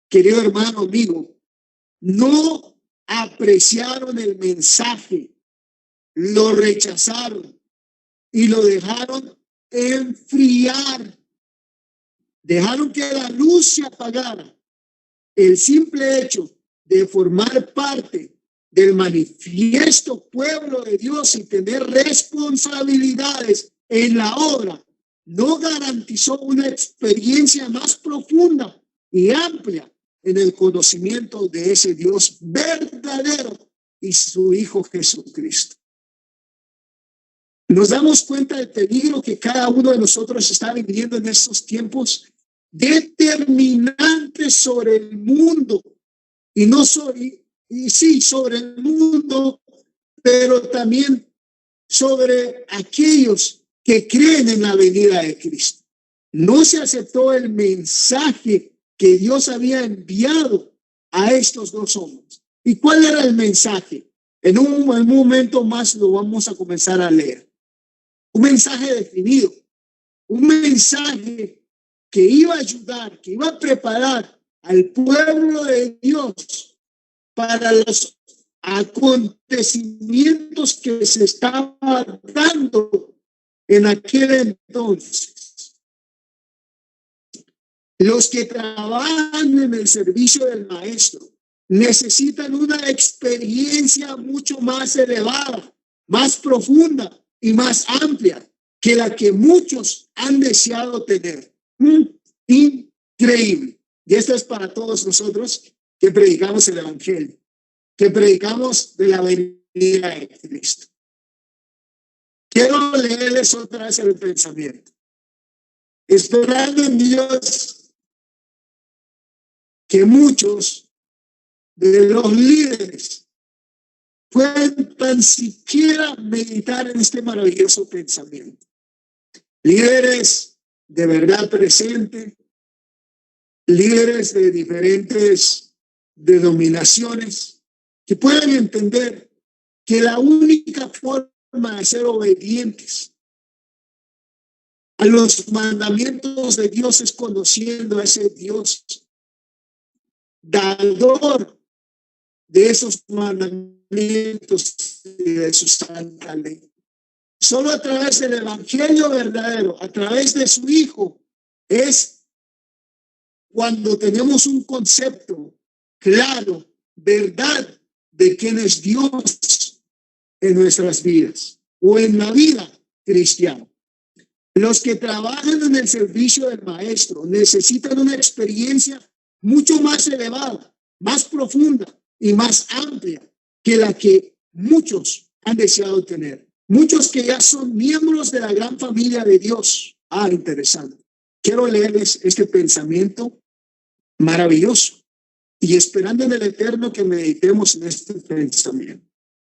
querido hermano, amigo, no apreciaron el mensaje, lo rechazaron y lo dejaron enfriar. Dejaron que la luz se apagara. El simple hecho de formar parte del manifiesto pueblo de Dios y tener responsabilidades en la obra no garantizó una experiencia más profunda y amplia en el conocimiento de ese Dios verdadero y su Hijo Jesucristo. Nos damos cuenta del peligro que cada uno de nosotros está viviendo en estos tiempos determinantes sobre el mundo y no sobre, y sí, sobre el mundo, pero también sobre aquellos que creen en la venida de Cristo. No se aceptó el mensaje que Dios había enviado a estos dos hombres. ¿Y cuál era el mensaje? En un momento más lo vamos a comenzar a leer. Un mensaje definido, un mensaje que iba a ayudar, que iba a preparar al pueblo de Dios para los acontecimientos que se estaban dando en aquel entonces. Los que trabajan en el servicio del maestro necesitan una experiencia mucho más elevada, más profunda y más amplia que la que muchos han deseado tener. Increíble. Y esto es para todos nosotros que predicamos el evangelio, que predicamos de la venida de Cristo. Quiero leerles otra vez el pensamiento. Esperando en Dios que muchos de los líderes puedan tan siquiera meditar en este maravilloso pensamiento. Líderes de verdad presente, líderes de diferentes denominaciones que puedan entender que la única forma de ser obedientes a los mandamientos de Dios es conociendo a ese Dios dador de esos mandamientos y de su santa ley. Solo a través del evangelio verdadero, a través de su Hijo, es cuando tenemos un concepto claro, verdad, de quién es Dios en nuestras vidas o en la vida cristiana. Los que trabajan en el servicio del maestro necesitan una experiencia mucho más elevada, más profunda y más amplia que la que muchos han deseado tener. Muchos que ya son miembros de la gran familia de Dios. Ah, interesante. Quiero leerles este pensamiento maravilloso y esperando en el Eterno que meditemos en este pensamiento.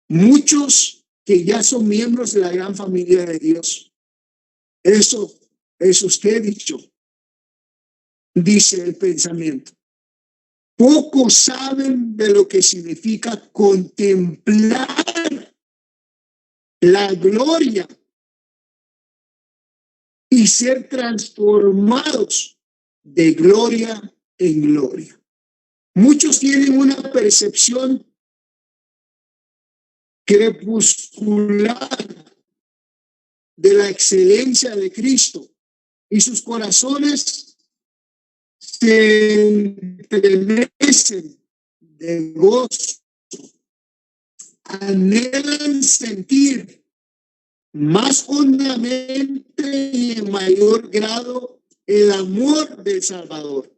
Muchos que ya son miembros de la gran familia de Dios. Eso es usted dicho, dice el pensamiento. Pocos saben de lo que significa contemplar la gloria y ser transformados de gloria en gloria. Muchos tienen una percepción crepuscular de la excelencia de Cristo y sus corazones se entremecen de gozo, anhelan sentir más hondamente y en mayor grado el amor del Salvador.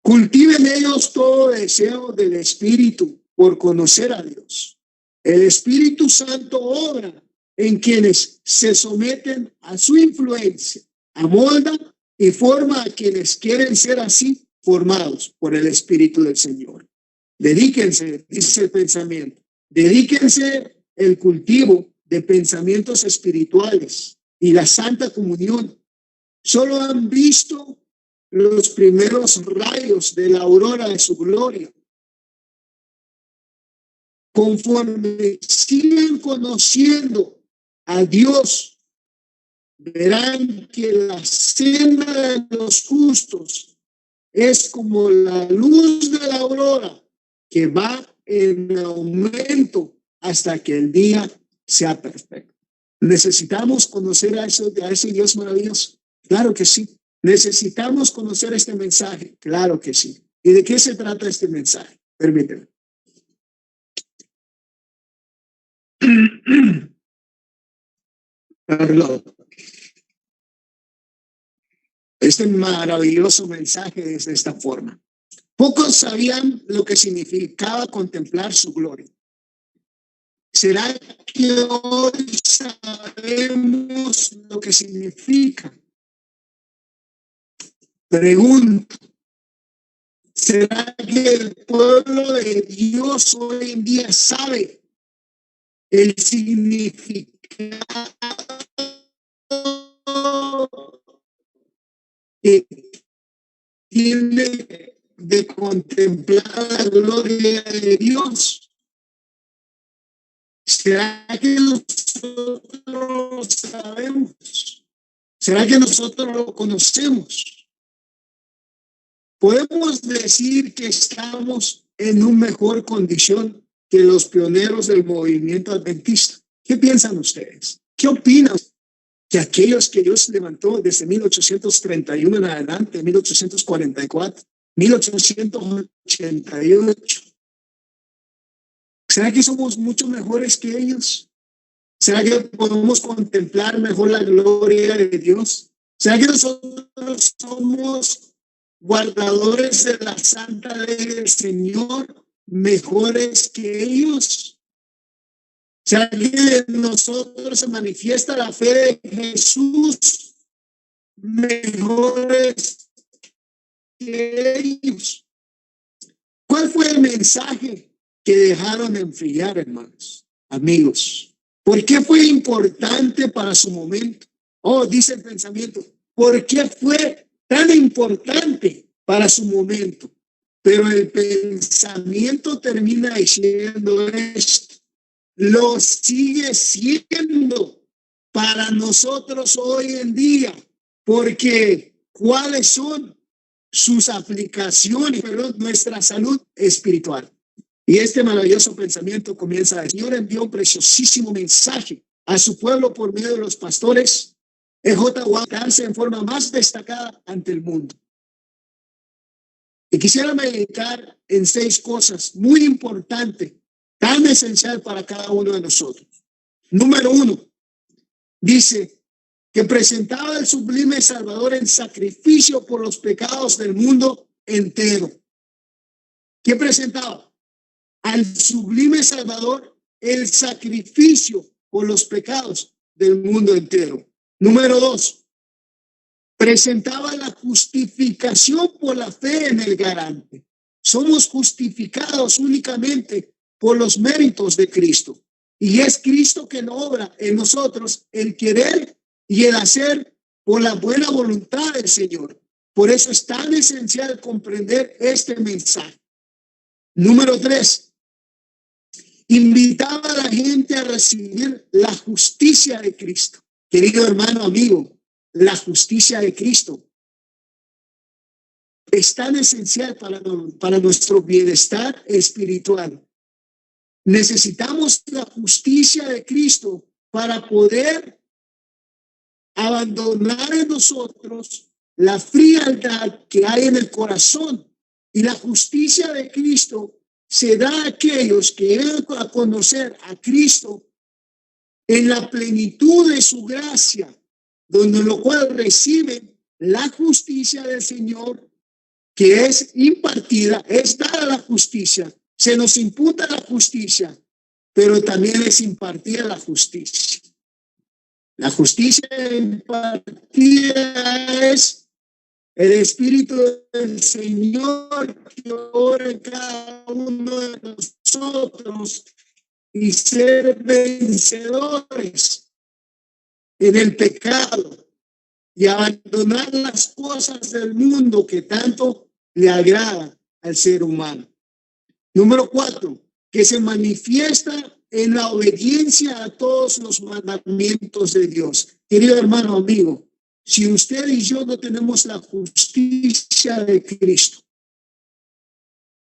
Cultiven ellos todo deseo del Espíritu por conocer a Dios. El Espíritu Santo obra en quienes se someten a su influencia, amolda y forma a quienes quieren ser así formados por el Espíritu del Señor. Dedíquense, dice el pensamiento, dedíquense el cultivo de pensamientos espirituales y la Santa Comunión. Solo han visto los primeros rayos de la aurora de su gloria. Conforme sigan conociendo a Dios, verán que la senda de los justos es como la luz de la aurora que va en aumento hasta que el día sea perfecto. ¿Necesitamos conocer a ese Dios maravilloso? Claro que sí. ¿Necesitamos conocer este mensaje? Claro que sí. ¿Y de qué se trata este mensaje? Permíteme. Perdón. Este maravilloso mensaje es de esta forma. Pocos sabían lo que significaba contemplar su gloria. ¿Será que hoy sabemos lo que significa? Pregunto, ¿será que el pueblo de Dios hoy en día sabe el significado que tiene de contemplar la gloria de Dios? ¿Será que nosotros lo sabemos? ¿Será que nosotros lo conocemos? ¿Podemos decir que estamos en una mejor condición que los pioneros del movimiento adventista? ¿Qué piensan ustedes? ¿Qué opinan? Que aquellos que Dios levantó desde 1831 en adelante, 1844, 1888. ¿Será que somos mucho mejores que ellos? ¿Será que podemos contemplar mejor la gloria de Dios? ¿Será que nosotros somos guardadores de la santa ley del Señor mejores que ellos? ¿Será que en nosotros se manifiesta la fe de Jesús mejores que ellos? ¿Cuál fue el mensaje que dejaron enfriar, hermanos, amigos? ¿Por qué fue importante para su momento? Oh, dice el pensamiento, ¿por qué fue tan importante para su momento? Pero el pensamiento termina diciendo esto: lo sigue siendo para nosotros hoy en día, porque ¿cuáles son sus aplicaciones? Pero nuestra salud espiritual. Y este maravilloso pensamiento comienza: el Señor envió un preciosísimo mensaje a su pueblo por medio de los pastores E.J. Wallace en forma más destacada ante el mundo. Y quisiera meditar en 6 cosas muy importantes, tan esencial para cada uno de nosotros. Número 1, dice que presentaba el sublime Salvador en sacrificio por los pecados del mundo entero. ¿Qué presentaba? Al sublime Salvador el sacrificio por los pecados del mundo entero. Número 2, presentaba la justificación por la fe en el garante. Somos justificados únicamente por los méritos de Cristo. Y es Cristo quien obra en nosotros el querer y el hacer por la buena voluntad del Señor. Por eso es tan esencial comprender este mensaje. Número 3, invitaba a la gente a recibir la justicia de Cristo. Querido hermano, amigo, la justicia de Cristo es tan esencial para nuestro bienestar espiritual. Necesitamos la justicia de Cristo para poder abandonar en nosotros la frialdad que hay en el corazón, y la justicia de Cristo se da a aquellos que llegan a conocer a Cristo en la plenitud de su gracia, donde lo cual reciben la justicia del Señor, que es impartida, es dada la justicia, se nos imputa la justicia, pero también es impartida la justicia. La justicia impartida es el Espíritu del Señor que obra en cada uno de nosotros, y ser vencedores en el pecado y abandonar las cosas del mundo que tanto le agrada al ser humano. Número 4, que se manifiesta en la obediencia a todos los mandamientos de Dios. Querido hermano, amigo, si usted y yo no tenemos la justicia de Cristo,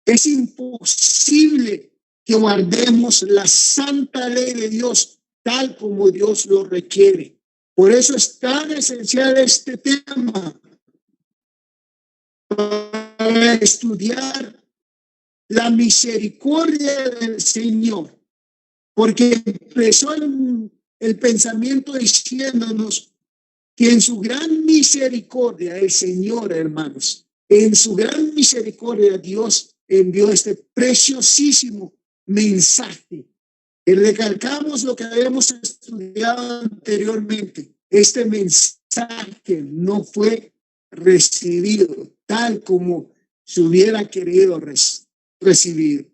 es imposible que guardemos la santa ley de Dios tal como Dios lo requiere. Por eso es tan esencial este tema, para estudiar la misericordia del Señor, porque empezó el pensamiento diciéndonos que en su gran misericordia el Señor, hermanos, en su gran misericordia Dios envió este preciosísimo mensaje. Y recalcamos lo que habíamos estudiado anteriormente. Este mensaje no fue recibido tal como se hubiera querido recibir,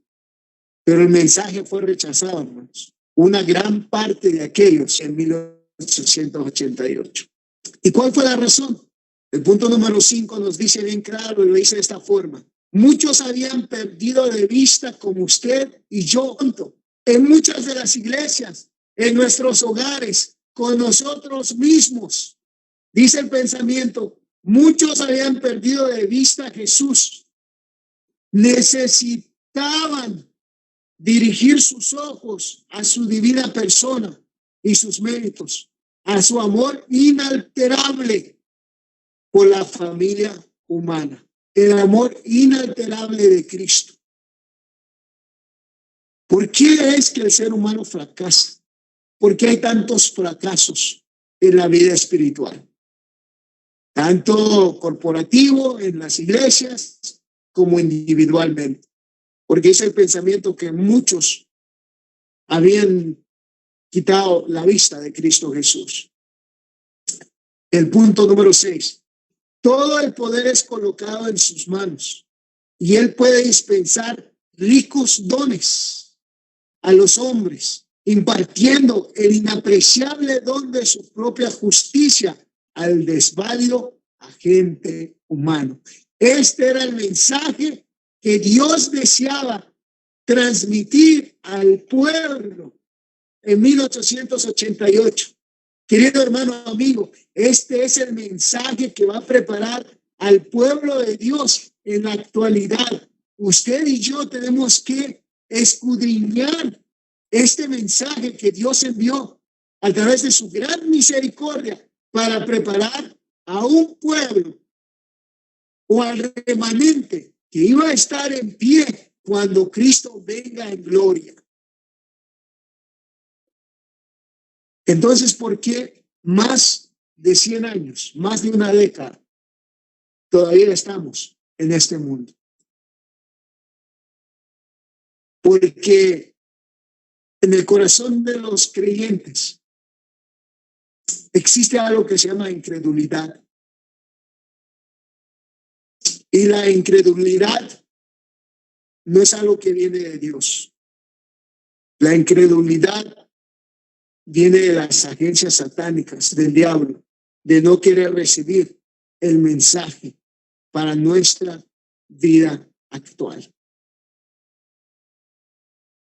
pero el mensaje fue rechazado, hermanos. Una gran parte de aquellos en 1888. ¿Y cuál fue la razón? El punto número 5 nos dice bien claro, y lo dice de esta forma: muchos habían perdido de vista, como usted y yo, en muchas de las iglesias, en nuestros hogares, con nosotros mismos. Dice el pensamiento, muchos habían perdido de vista a Jesús. Necesitaban dirigir sus ojos a su divina persona y sus méritos, a su amor inalterable por la familia humana, el amor inalterable de Cristo. ¿Por qué es que el ser humano fracasa? ¿Por qué hay tantos fracasos en la vida espiritual? Tanto corporativo en las iglesias como individualmente. Porque es el pensamiento que muchos habían quitado la vista de Cristo Jesús. El punto número 6. Todo el poder es colocado en sus manos y Él puede dispensar ricos dones a los hombres, impartiendo el inapreciable don de su propia justicia al desválido agente humano. Este era el mensaje que Dios deseaba transmitir al pueblo en 1888. Querido hermano, amigo, este es el mensaje que va a preparar al pueblo de Dios en la actualidad. Usted y yo tenemos que escudriñar este mensaje que Dios envió a través de su gran misericordia para preparar a un pueblo o al remanente que iba a estar en pie cuando Cristo venga en gloria. Entonces, ¿por qué más de 100 años, más de una década, todavía estamos en este mundo? Porque en el corazón de los creyentes existe algo que se llama incredulidad. Y la incredulidad no es algo que viene de Dios. La incredulidad viene de las agencias satánicas, del diablo, de no querer recibir el mensaje para nuestra vida actual.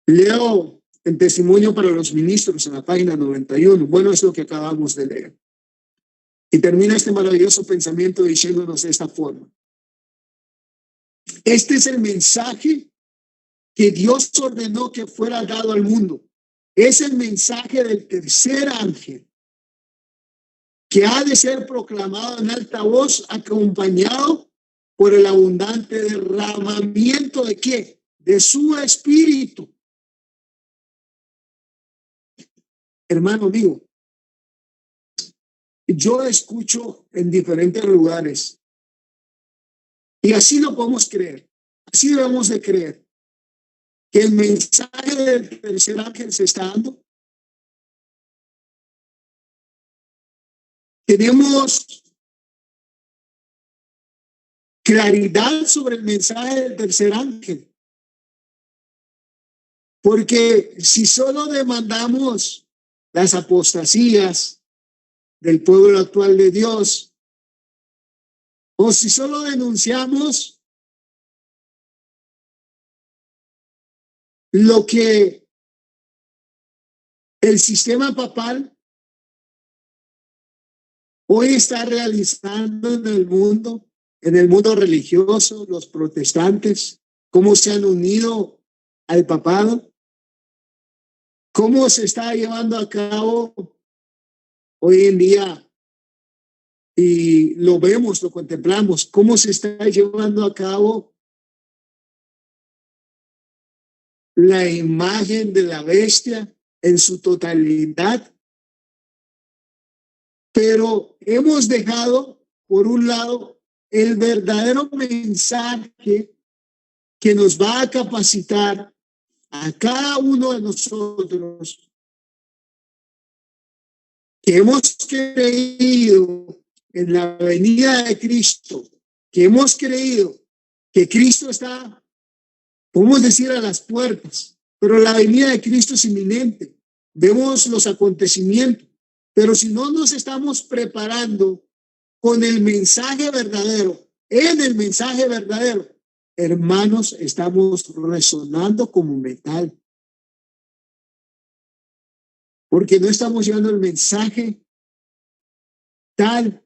Leo el testimonio para los ministros en la página 91. Bueno, es lo que acabamos de leer. Y termina este maravilloso pensamiento diciéndonos de esta forma: este es el mensaje que Dios ordenó que fuera dado al mundo. Es el mensaje del tercer ángel. que ha de ser proclamado en alta voz, acompañado por el abundante derramamiento ¿de qué? De su espíritu. Hermano mío, yo escucho en diferentes lugares y así lo podemos creer, así debemos de creer, que el mensaje del tercer ángel se está dando. Tenemos claridad sobre el mensaje del tercer ángel, porque si solo demandamos las apostasías del pueblo actual de Dios, o si solo denunciamos lo que el sistema papal hoy está realizando en el mundo religioso, los protestantes, cómo se han unido al papado, cómo se está llevando a cabo hoy en día, y lo vemos, lo contemplamos, cómo se está llevando a cabo la imagen de la bestia en su totalidad. Pero hemos dejado, por un lado, el verdadero mensaje que nos va a capacitar a cada uno de nosotros que hemos creído en la venida de Cristo, que hemos creído que Cristo está, podemos decir, a las puertas, pero la venida de Cristo es inminente. Vemos los acontecimientos, pero si no nos estamos preparando con el mensaje verdadero, en el mensaje verdadero, hermanos, estamos resonando como metal. Porque no estamos llevando el mensaje tal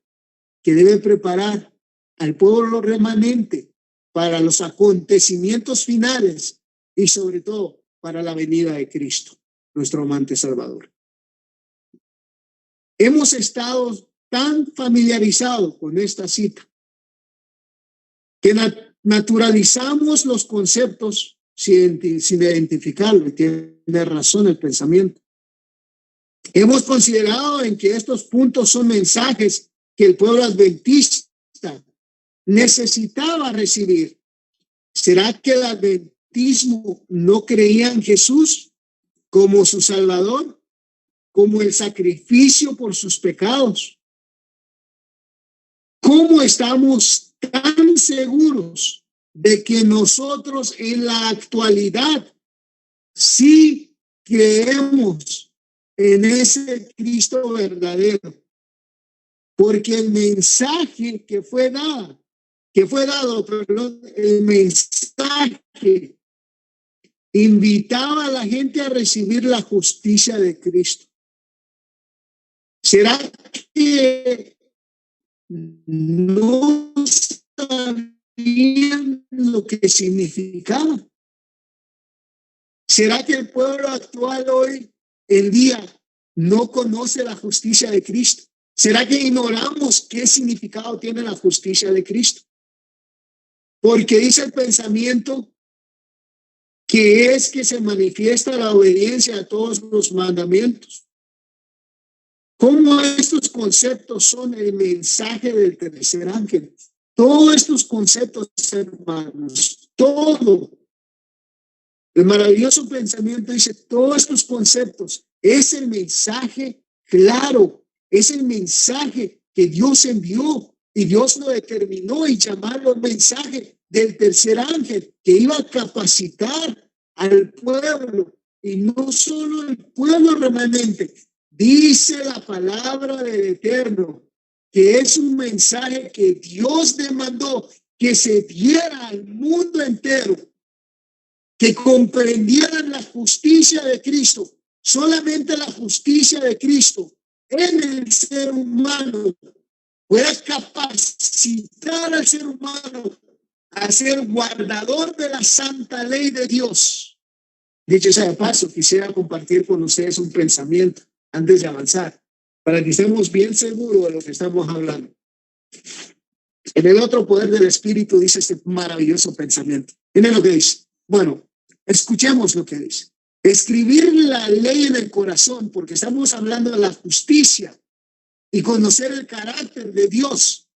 que debe preparar al pueblo remanente para los acontecimientos finales y sobre todo para la venida de Cristo, nuestro amante Salvador. Hemos estado tan familiarizados con esta cita que naturalizamos los conceptos sin identificarlo, y tiene razón el pensamiento. Hemos considerado en que estos puntos son mensajes que el pueblo adventista necesitaba recibir. ¿Será que el adventismo no creía en Jesús como su Salvador, como el sacrificio por sus pecados? ¿Cómo estamos tan seguros de que nosotros en la actualidad sí creemos en ese Cristo verdadero? Porque el mensaje que fue dado, el mensaje invitaba a la gente a recibir la justicia de Cristo. ¿Será que no sabían lo que significaba? ¿Será que el pueblo actual hoy en día no conoce la justicia de Cristo? ¿Será que ignoramos qué significado tiene la justicia de Cristo? Porque dice el pensamiento que es que se manifiesta la obediencia a todos los mandamientos. ¿Cómo estos conceptos son el mensaje del tercer ángel? Todos estos conceptos, hermanos, todo. El maravilloso pensamiento dice, todos estos conceptos es el mensaje claro, es el mensaje que Dios envió y Dios lo determinó y llamarlo el mensaje del tercer ángel que iba a capacitar al pueblo, y no solo el pueblo remanente. Dice la palabra del Eterno que es un mensaje que Dios demandó que se diera al mundo entero, que comprendieran la justicia de Cristo. Solamente la justicia de Cristo en el ser humano puede capacitar al ser humano a ser guardador de la santa ley de Dios. Dicho sea de paso, quisiera compartir con ustedes un pensamiento antes de avanzar. para que estemos bien seguros de lo que estamos hablando. En el otro poder del Espíritu dice este maravilloso pensamiento. Miren lo que dice. Bueno, escuchemos lo que dice. Escribir la ley en el corazón, porque estamos hablando de la justicia y conocer el carácter de Dios.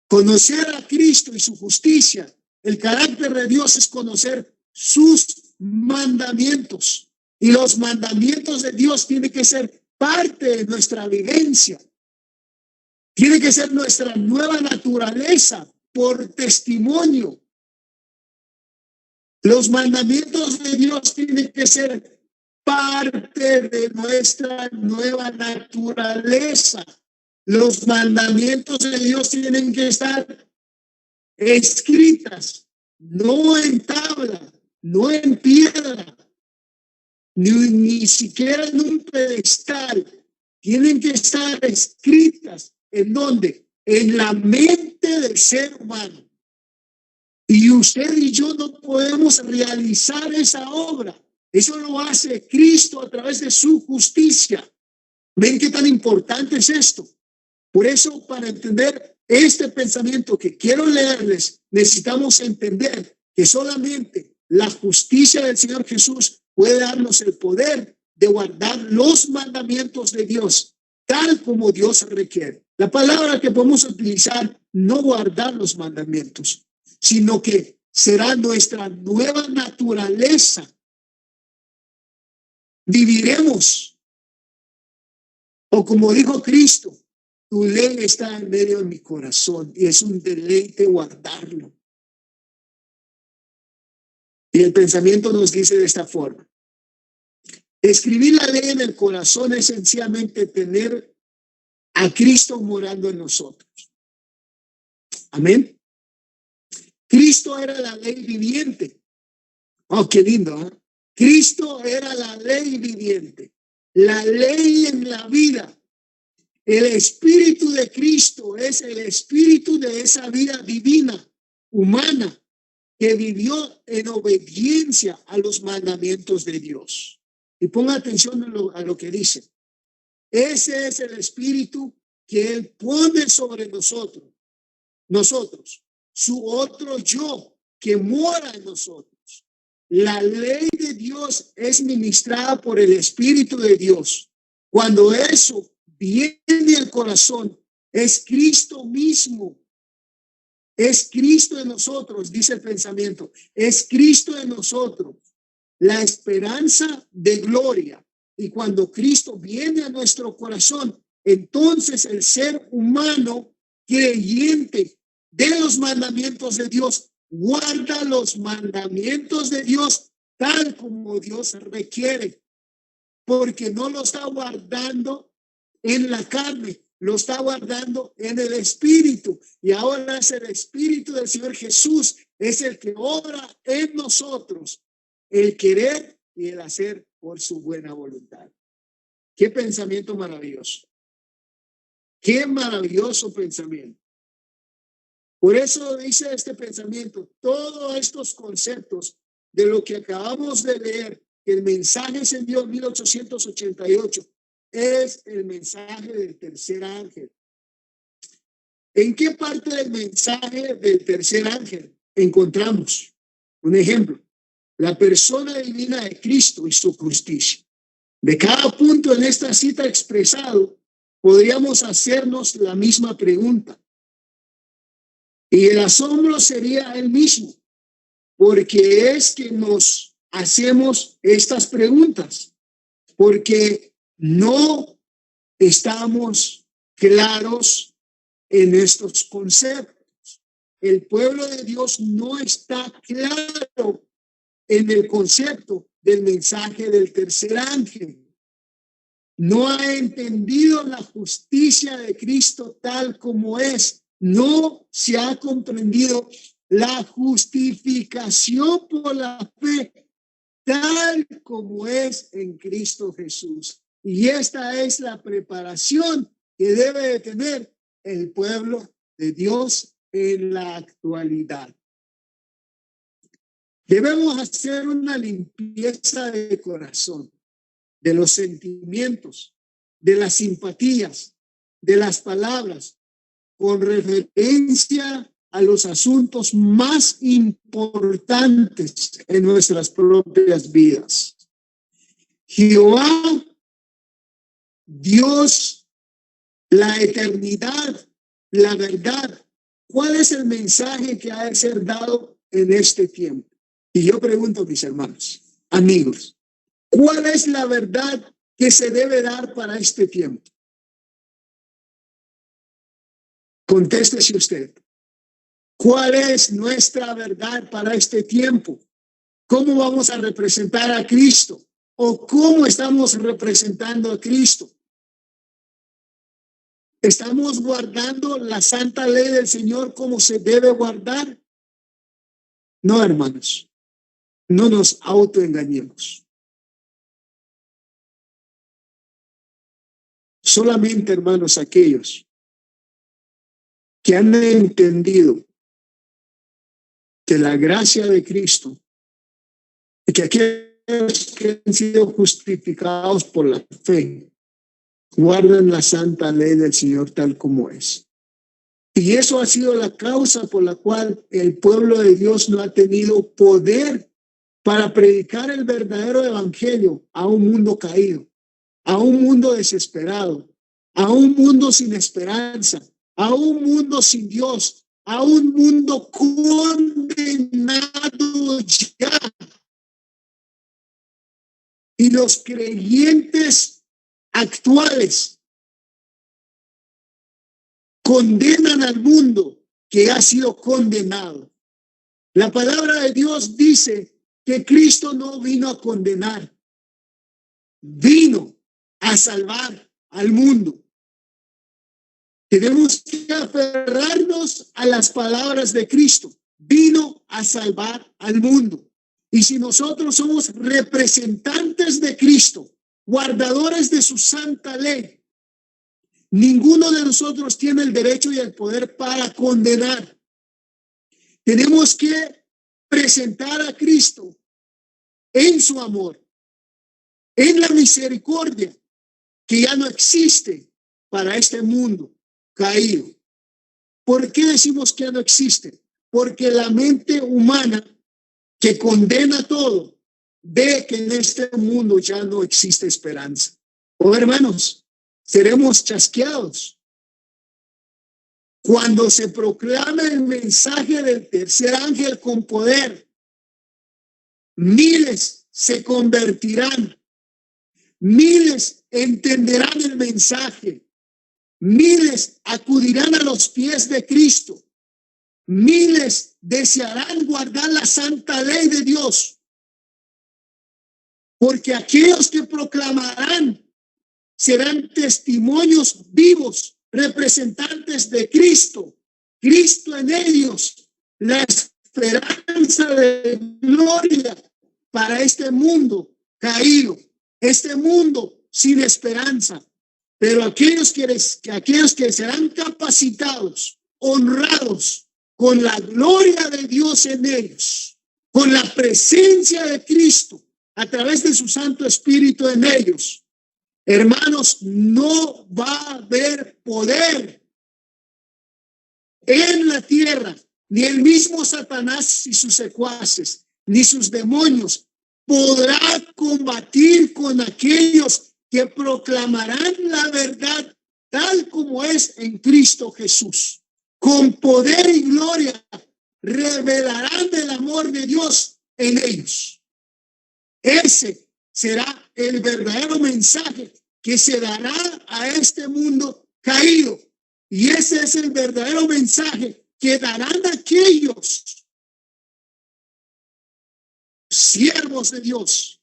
Conocer a Cristo y su justicia. El carácter de Dios es conocer sus mandamientos. Y los mandamientos de Dios tienen que ser parte de nuestra vivencia. Tiene que ser nuestra nueva naturaleza por testimonio. Los mandamientos de Dios tienen que ser parte de nuestra nueva naturaleza. Los mandamientos de Dios tienen que estar escritas, no en tabla, no en piedra, ni siquiera en un pedestal. Tienen que estar escritas. ¿En dónde? En la mente del ser humano. Y usted y yo no podemos realizar esa obra. Eso lo hace Cristo a través de su justicia. ¿Ven qué tan importante es esto? Por eso, para entender este pensamiento que quiero leerles, necesitamos entender que solamente la justicia del Señor Jesús puede darnos el poder de guardar los mandamientos de Dios, tal como Dios requiere. La palabra que podemos utilizar, no guardar los mandamientos, sino que será nuestra nueva naturaleza. Viviremos, o como dijo Cristo, tu ley está en medio de mi corazón y es un deleite guardarlo. Y el pensamiento nos dice de esta forma. Escribir la ley en el corazón es sencillamente tener a Cristo morando en nosotros. Amén. Cristo era la ley viviente. Oh, qué lindo, ¿eh? Cristo era la ley viviente, la ley en la vida. El espíritu de Cristo es el espíritu de esa vida divina, humana, que vivió en obediencia a los mandamientos de Dios. Y ponga atención a lo que dice. Ese es el espíritu que Él pone sobre nosotros, su otro yo que mora en nosotros. La ley de Dios es ministrada por el Espíritu de Dios. Cuando eso viene al corazón, es Cristo mismo. Es Cristo en nosotros, dice el pensamiento. Es Cristo en nosotros, la esperanza de gloria. Y cuando Cristo viene a nuestro corazón, entonces el ser humano creyente de los mandamientos de Dios guarda los mandamientos de Dios tal como Dios requiere, porque no lo está guardando en la carne, lo está guardando en el Espíritu. Y ahora es el Espíritu del Señor Jesús, es el que obra en nosotros, el querer y el hacer por su buena voluntad. Qué pensamiento maravilloso. Qué maravilloso pensamiento. Por eso dice este pensamiento, todos estos conceptos de lo que acabamos de leer, que el mensaje se envió en 1888, es el mensaje del tercer ángel. ¿En qué parte del mensaje del tercer ángel encontramos? Un ejemplo, la persona divina de Cristo y su justicia. De cada punto en esta cita expresado, podríamos hacernos la misma pregunta. Y el asombro sería el mismo, porque es que nos hacemos estas preguntas, porque no estamos claros en estos conceptos. El pueblo de Dios no está claro en el concepto del mensaje del tercer ángel. No ha entendido la justicia de Cristo tal como es. No se ha comprendido la justificación por la fe tal como es en Cristo Jesús. Y esta es la preparación que debe de tener el pueblo de Dios en la actualidad. Debemos hacer una limpieza de corazón, de los sentimientos, de las simpatías, de las palabras, con referencia a los asuntos más importantes en nuestras propias vidas. Jehová, Dios, la eternidad, la verdad. ¿Cuál es el mensaje que ha de ser dado en este tiempo? Y yo pregunto, mis hermanos, amigos, ¿cuál es la verdad que se debe dar para este tiempo? Contéstese usted. ¿Cuál es nuestra verdad para este tiempo? ¿Cómo vamos a representar a Cristo? ¿O cómo estamos representando a Cristo? ¿Estamos guardando la santa ley del Señor como se debe guardar? No, hermanos, no nos autoengañemos. Solamente, hermanos, aquellos que han entendido que la gracia de Cristo y que aquellos que han sido justificados por la fe guardan la santa ley del Señor tal como es. Y eso ha sido la causa por la cual el pueblo de Dios no ha tenido poder para predicar el verdadero evangelio a un mundo caído, a un mundo desesperado, a un mundo sin esperanza, a un mundo sin Dios, a un mundo condenado ya. Y los creyentes actuales condenan al mundo que ha sido condenado. La palabra de Dios dice que Cristo no vino a condenar, vino a salvar al mundo. Tenemos que aferrarnos a las palabras de Cristo. Vino a salvar al mundo. Y si nosotros somos representantes de Cristo, guardadores de su santa ley, ninguno de nosotros tiene el derecho y el poder para condenar. Tenemos que presentar a Cristo en su amor, en la misericordia que ya no existe para este mundo caído. ¿Por qué decimos que ya no existe? Porque la mente humana que condena todo ve que en este mundo ya no existe esperanza. Oh, hermanos, seremos chasqueados cuando se proclame el mensaje del tercer ángel con poder. Miles se convertirán, miles entenderán el mensaje, miles acudirán a los pies de Cristo, miles desearán guardar la santa ley de Dios, porque aquellos que proclamarán serán testimonios vivos, representantes de Cristo, Cristo en ellos, la esperanza de gloria para este mundo caído, este mundo sin esperanza. Pero aquellos que serán capacitados, honrados con la gloria de Dios en ellos, con la presencia de Cristo a través de su Santo Espíritu en ellos, hermanos, no va a haber poder en la tierra, ni el mismo Satanás y sus secuaces, ni sus demonios podrá combatir con aquellos que proclamarán la verdad tal como es en Cristo Jesús. Con poder y gloria revelarán el amor de Dios en ellos. Ese será el verdadero mensaje que se dará a este mundo caído. Y ese es el verdadero mensaje que darán aquellos siervos de Dios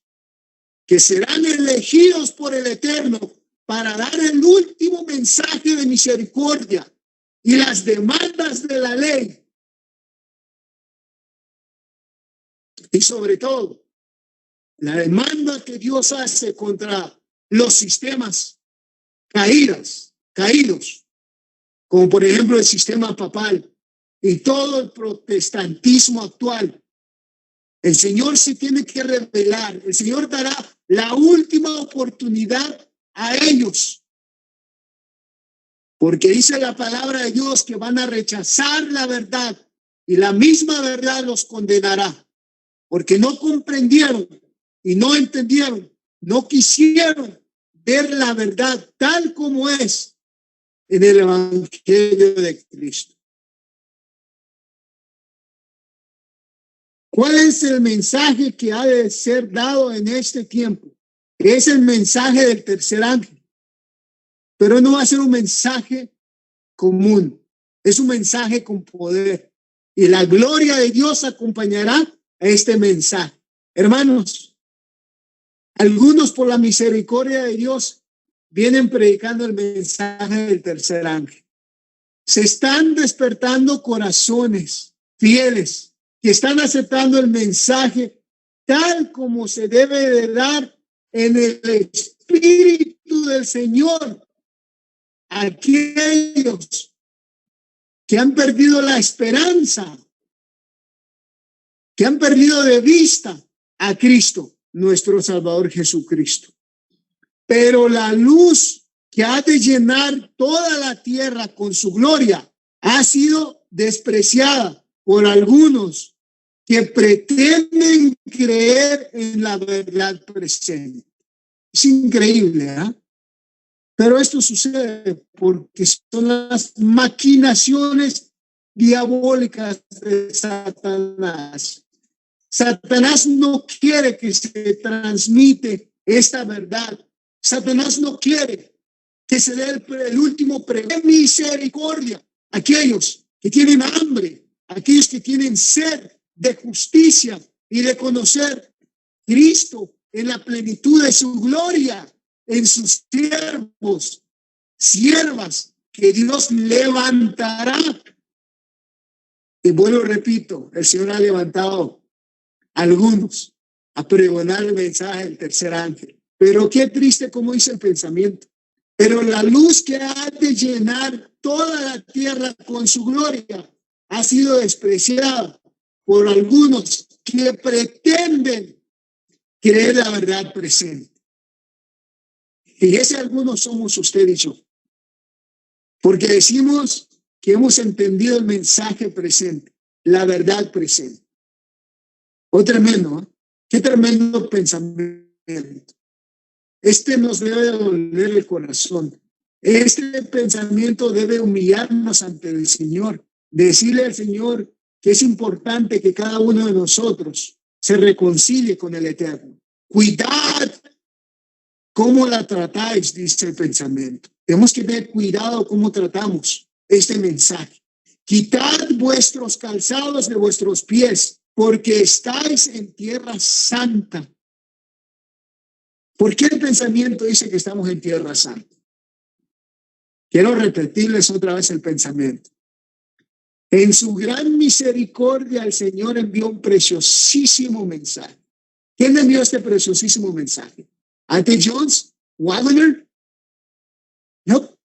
que serán elegidos por el Eterno para dar el último mensaje de misericordia y las demandas de la ley. Y sobre todo, la demanda que Dios hace contra los sistemas caídos, como por ejemplo el sistema papal y todo el protestantismo actual. El Señor se tiene que revelar. El Señor dará la última oportunidad a ellos Porque dice la palabra de Dios que van a rechazar la verdad y la misma verdad los condenará, porque no comprendieron y no entendieron, no quisieron ver la verdad tal como es en el Evangelio de Cristo. ¿Cuál es el mensaje que ha de ser dado en este tiempo? Es el mensaje del tercer ángel, pero no va a ser un mensaje común, es un mensaje con poder y la gloria de Dios acompañará a este mensaje. Hermanos, algunos por la misericordia de Dios vienen predicando el mensaje del tercer ángel. Se están despertando corazones fieles que están aceptando el mensaje tal como se debe de dar en el Espíritu del Señor. Aquellos que han perdido la esperanza, que han perdido de vista a Cristo, nuestro Salvador Jesucristo. Pero la luz que ha de llenar toda la tierra con su gloria ha sido despreciada por algunos que pretenden creer en la verdad presente. Es increíble, ¿eh? Pero esto sucede porque son las maquinaciones diabólicas de Satanás. Satanás no quiere que se transmite esta verdad. Satanás no quiere que se dé el último premio de misericordia. Aquellos que tienen hambre, aquellos que tienen sed de justicia y de conocer Cristo en la plenitud de su gloria, en sus siervos, siervas que Dios levantará. Y bueno, repito, el Señor ha levantado a algunos a pregonar el mensaje del tercer ángel. Pero qué triste como dice el pensamiento. Pero la luz que ha de llenar toda la tierra con su gloria ha sido despreciada por algunos que pretenden creer la verdad presente. Y ese algunos somos usted y yo. Porque decimos que hemos entendido el mensaje presente, la verdad presente. Oh, tremendo, ¿eh? Qué tremendo pensamiento. Este nos debe doler el corazón. Este pensamiento debe humillarnos ante el Señor. Decirle al Señor que es importante que cada uno de nosotros se reconcilie con el Eterno. Cuidad cómo la tratáis, dice el pensamiento. Tenemos que tener cuidado cómo tratamos este mensaje. Quitad vuestros calzados de vuestros pies, porque estáis en tierra santa. ¿Por qué el pensamiento dice que estamos en tierra santa? Quiero repetirles otra vez el pensamiento. En su gran misericordia el Señor envió un preciosísimo mensaje. ¿Quién envió este preciosísimo mensaje? ¿Ante Jones? ¿Wagner? No.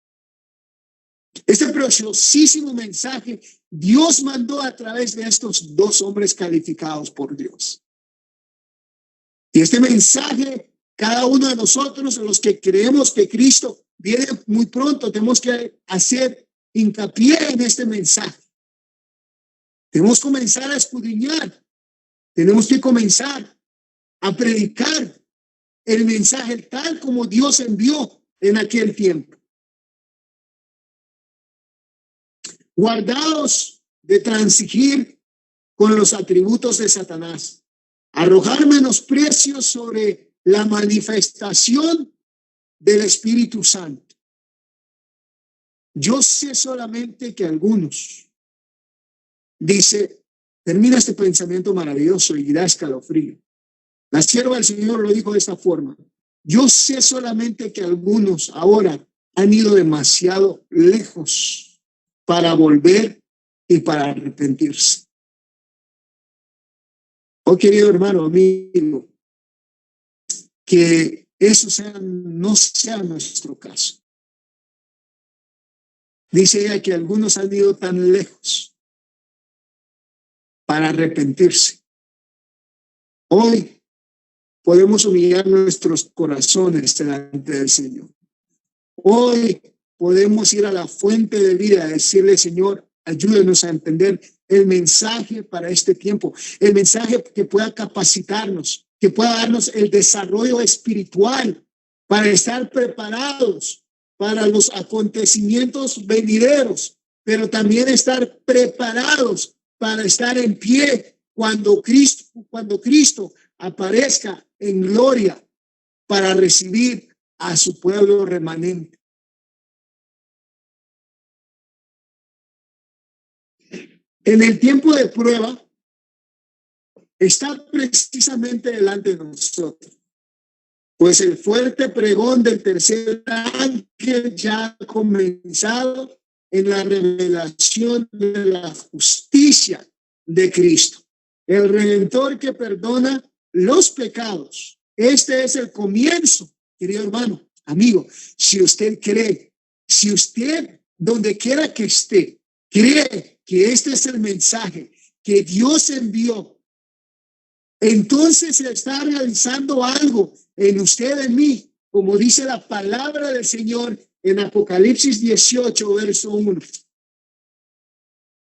Este preciosísimo mensaje Dios mandó a través de estos dos hombres calificados por Dios. Y este mensaje, cada uno de nosotros, los que creemos que Cristo viene muy pronto, tenemos que hacer hincapié en este mensaje. Tenemos que comenzar a escudriñar. Tenemos que comenzar a predicar el mensaje tal como Dios envió en aquel tiempo. Guardados de transigir con los atributos de Satanás, arrojar menosprecios sobre la manifestación del Espíritu Santo. Yo sé solamente que algunos, dice, termina este pensamiento maravilloso y da escalofrío. La sierva del Señor lo dijo de esta forma. Yo sé solamente que algunos ahora han ido demasiado lejos para volver y para arrepentirse. Oh, querido hermano, amigo, que eso no sea nuestro caso. Dice ella que algunos han ido tan lejos para arrepentirse. Hoy podemos humillar nuestros corazones delante del Señor. Hoy podemos ir a la fuente de vida, decirle, Señor, ayúdenos a entender el mensaje para este tiempo, el mensaje que pueda capacitarnos, que pueda darnos el desarrollo espiritual para estar preparados para los acontecimientos venideros, pero también estar preparados para estar en pie cuando Cristo aparezca en gloria para recibir a su pueblo remanente. En el tiempo de prueba está precisamente delante de nosotros, pues el fuerte pregón del tercer ángel ya ha comenzado en la revelación de la justicia de Cristo, el Redentor que perdona los pecados. Este es el comienzo, querido hermano, amigo. Si usted cree, si usted, donde quiera que esté, cree que este es el mensaje que Dios envió, entonces se está realizando algo en usted, en mí, como dice la palabra del Señor en Apocalipsis 18, verso 1.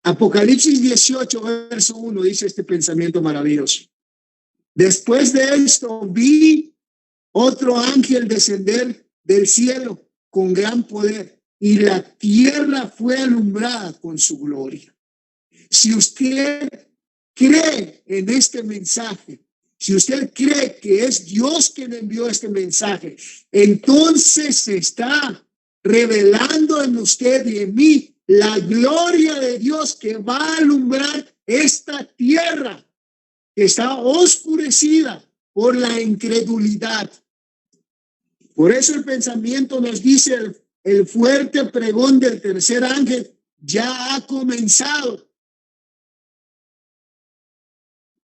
Apocalipsis 18, verso 1 dice este pensamiento maravilloso. Después de esto vi otro ángel descender del cielo con gran poder y la tierra fue alumbrada con su gloria. Si usted cree en este mensaje, si usted cree que es Dios quien envió este mensaje, entonces se está revelando en usted y en mí la gloria de Dios que va a alumbrar esta tierra que está oscurecida por la incredulidad. Por eso el pensamiento nos dice el fuerte pregón del tercer ángel ya ha comenzado.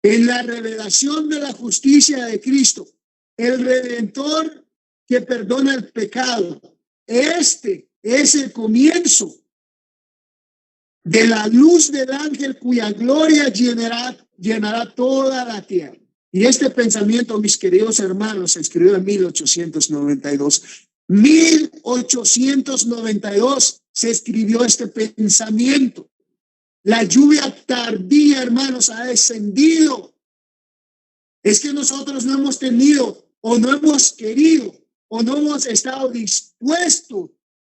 En la revelación de la justicia de Cristo, el Redentor que perdona el pecado. Este es el comienzo de la luz del ángel cuya gloria llenará toda la tierra. Y este pensamiento, mis queridos hermanos, se escribió en 1892. 1892 se escribió este pensamiento. La lluvia tardía, hermanos, ha descendido. Es que nosotros no hemos tenido o no hemos querido o no hemos estado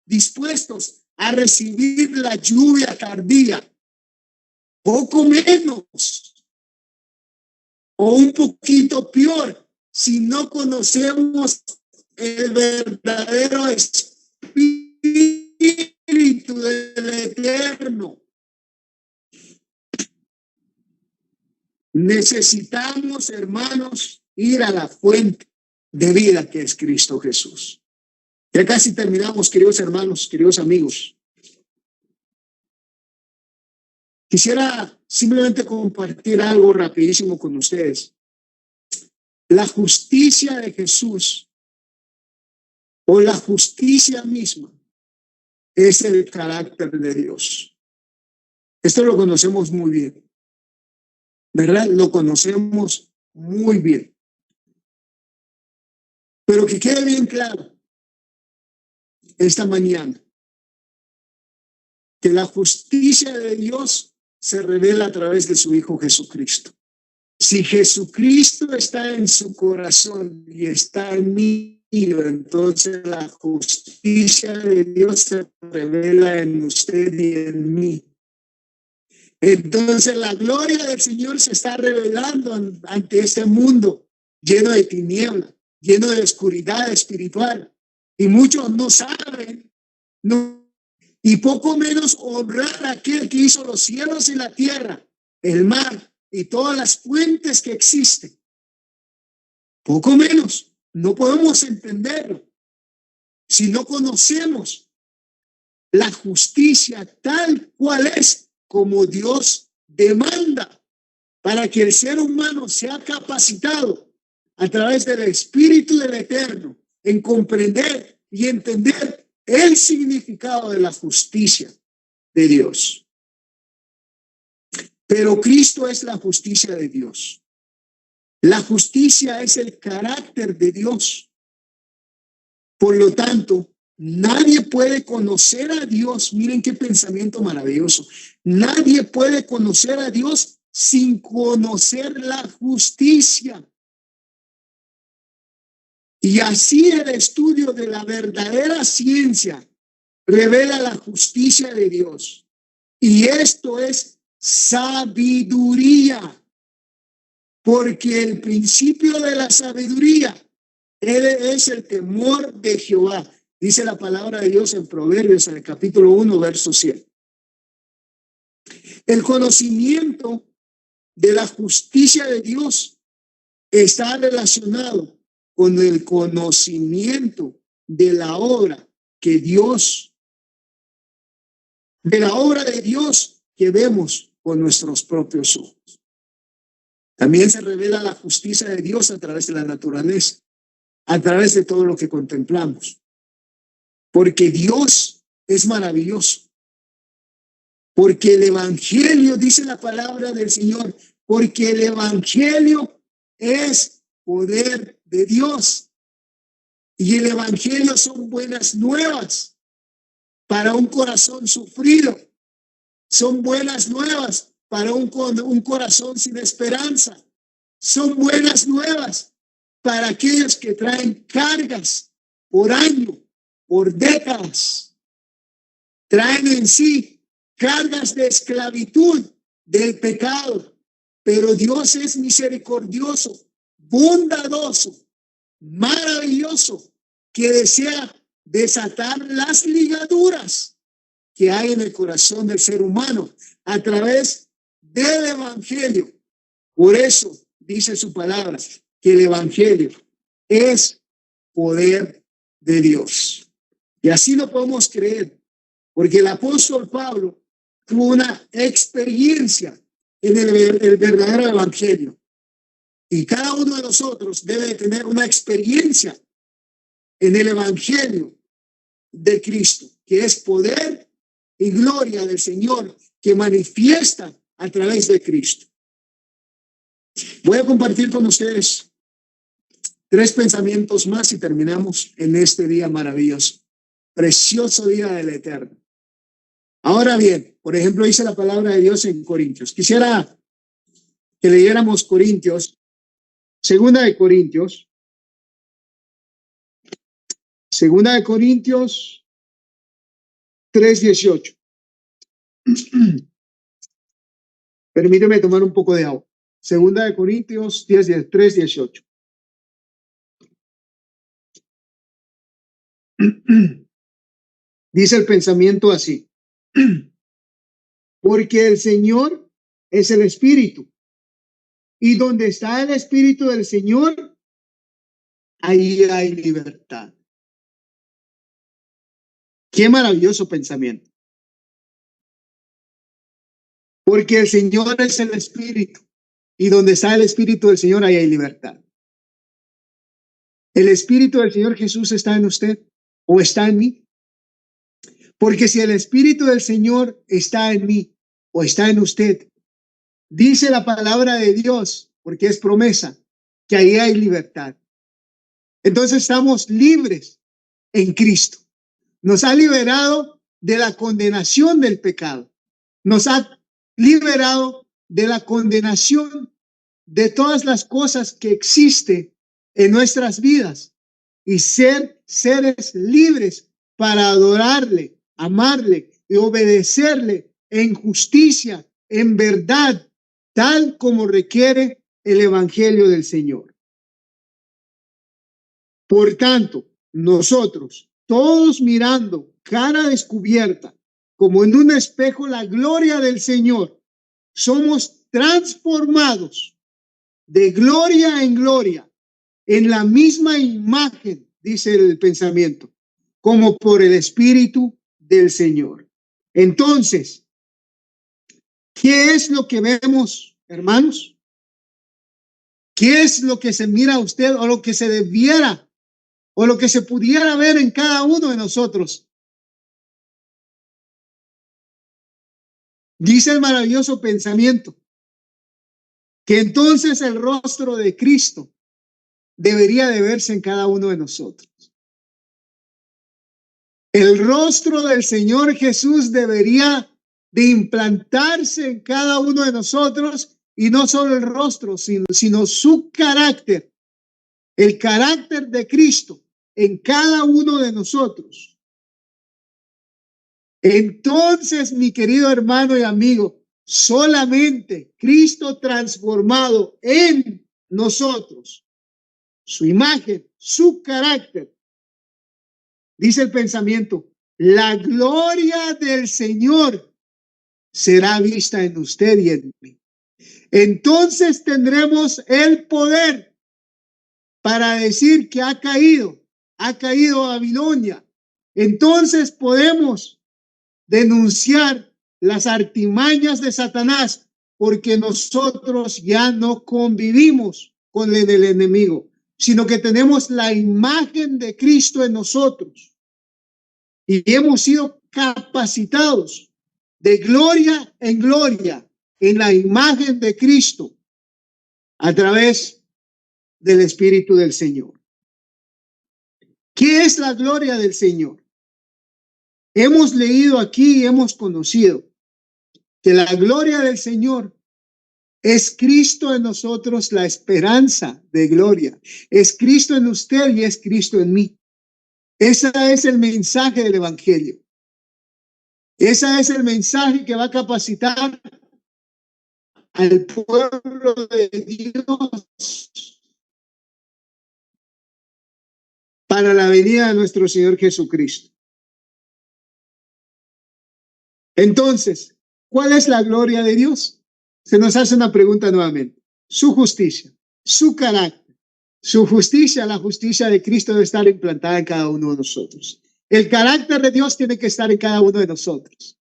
dispuestos a recibir la lluvia tardía. Poco menos o un poquito peor si no conocemos el verdadero espíritu del Eterno. Necesitamos, hermanos, ir a la fuente de vida que es Cristo Jesús. Ya casi terminamos, queridos hermanos, queridos amigos. Quisiera simplemente compartir algo rapidísimo con ustedes. La justicia de Jesús o la justicia misma es el carácter de Dios. Esto lo conocemos muy bien. ¿Verdad? Lo conocemos muy bien. Pero que quede bien claro esta mañana que la justicia de Dios se revela a través de su Hijo Jesucristo. Si Jesucristo está en su corazón y está en mí, entonces la justicia de Dios se revela en usted y en mí. Entonces la gloria del Señor se está revelando ante este mundo lleno de tiniebla, lleno de oscuridad espiritual. Y muchos no saben, y poco menos honrar a aquel que hizo los cielos y la tierra, el mar y todas las fuentes que existen. Poco menos, no podemos entenderlo si no conocemos la justicia tal cual es, como Dios demanda, para que el ser humano sea capacitado a través del Espíritu del Eterno en comprender y entender el significado de la justicia de Dios. Pero Cristo es la justicia de Dios. La justicia es el carácter de Dios. Por lo tanto, nadie puede conocer a Dios. Miren qué pensamiento maravilloso. Nadie puede conocer a Dios sin conocer la justicia. Y así el estudio de la verdadera ciencia revela la justicia de Dios. Y esto es sabiduría, porque el principio de la sabiduría es el temor de Jehová. Dice la palabra de Dios en Proverbios, en el capítulo 1, verso 7. El conocimiento de la justicia de Dios está relacionado con el conocimiento de la obra que Dios, de la obra de Dios que vemos con nuestros propios ojos. También se revela la justicia de Dios a través de la naturaleza, a través de todo lo que contemplamos. Porque Dios es maravilloso. Porque el evangelio, dice la palabra del Señor, porque el evangelio es poder de Dios. Y el evangelio son buenas nuevas para un corazón sufrido. Son buenas nuevas para un corazón sin esperanza. Son buenas nuevas para aquellos que traen cargas por año, por décadas. Traen en sí cargas de esclavitud del pecado. Pero Dios es misericordioso, bondadoso, maravilloso, que desea desatar las ligaduras que hay en el corazón del ser humano a través del evangelio. Por eso dice su palabra que el evangelio es poder de Dios. Y así lo podemos creer, porque el apóstol Pablo tuvo una experiencia en el verdadero evangelio. Y cada uno de nosotros debe tener una experiencia en el evangelio de Cristo, que es poder y gloria del Señor que manifiesta a través de Cristo. Voy a compartir con ustedes 3 pensamientos más y terminamos en este día maravilloso, precioso día del Eterno. Ahora bien, por ejemplo, dice la palabra de Dios en Corintios. Quisiera que leyéramos Corintios, segunda de Corintios 3:18. Permíteme tomar un poco de agua. Segunda de Corintios 3:18. Dice el pensamiento así: porque el Señor es el Espíritu, y donde está el Espíritu del Señor, ahí hay libertad. Qué maravilloso pensamiento. Porque el Señor es el Espíritu, y donde está el Espíritu del Señor, ahí hay libertad. ¿El Espíritu del Señor Jesús está en usted o está en mí? Porque si el Espíritu del Señor está en mí o está en usted, dice la palabra de Dios, porque es promesa, que ahí hay libertad. Entonces estamos libres en Cristo. Nos ha liberado de la condenación del pecado. Nos ha liberado de la condenación de todas las cosas que existen en nuestras vidas y ser seres libres para adorarle, amarle y obedecerle en justicia, en verdad, tal como requiere el evangelio del Señor. Por tanto, nosotros, todos mirando cara descubierta, como en un espejo, la gloria del Señor, somos transformados de gloria en gloria, en la misma imagen, dice el pensamiento, como por el Espíritu del Señor. Entonces, ¿qué es lo que vemos, hermanos? ¿Qué es lo que se mira a usted o lo que se debiera o lo que se pudiera ver en cada uno de nosotros? Dice el maravilloso pensamiento que entonces el rostro de Cristo debería de verse en cada uno de nosotros. El rostro del Señor Jesús debería de implantarse en cada uno de nosotros, y no solo el rostro, sino su carácter, el carácter de Cristo en cada uno de nosotros. Entonces, mi querido hermano y amigo, solamente Cristo transformado en nosotros, su imagen, su carácter, dice el pensamiento, la gloria del Señor será vista en usted y en mí. Entonces tendremos el poder para decir que ha caído Babilonia. Entonces podemos denunciar las artimañas de Satanás, porque nosotros ya no convivimos con el enemigo, sino que tenemos la imagen de Cristo en nosotros y hemos sido capacitados de gloria en gloria en la imagen de Cristo a través del Espíritu del Señor. ¿Qué es la gloria del Señor? Hemos leído aquí y hemos conocido que la gloria del Señor es Cristo en nosotros, la esperanza de gloria. Es Cristo en usted y es Cristo en mí. Ese es el mensaje del Evangelio. Ese es el mensaje que va a capacitar al pueblo de Dios para la venida de nuestro Señor Jesucristo. Entonces, ¿cuál es la gloria de Dios? Se nos hace una pregunta nuevamente. Su justicia, su carácter, su justicia, la justicia de Cristo debe estar implantada en cada uno de nosotros. El carácter de Dios tiene que estar en cada uno de nosotros.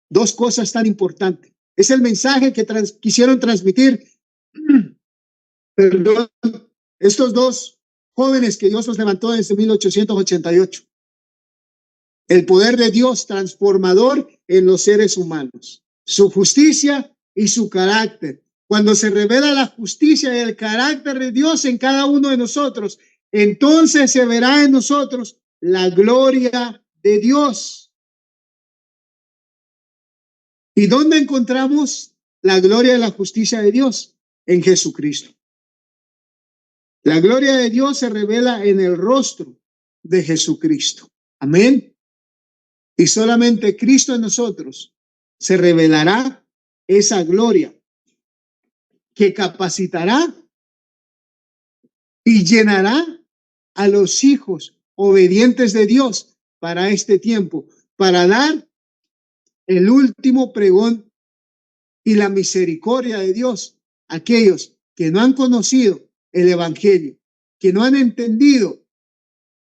Dos cosas tan importantes. Es el mensaje que quisieron transmitir, perdón, estos dos jóvenes que Dios los levantó desde 1888. El poder de Dios transformador en los seres humanos, su justicia y su carácter. Cuando se revela la justicia y el carácter de Dios en cada uno de nosotros, entonces se verá en nosotros la gloria de Dios. ¿Y dónde encontramos la gloria y la justicia de Dios? En Jesucristo. La gloria de Dios se revela en el rostro de Jesucristo. Amén. Y solamente Cristo en nosotros se revelará esa gloria que capacitará y llenará a los hijos obedientes de Dios para este tiempo, para dar el último pregón y la misericordia de Dios a aquellos que no han conocido el Evangelio, que no han entendido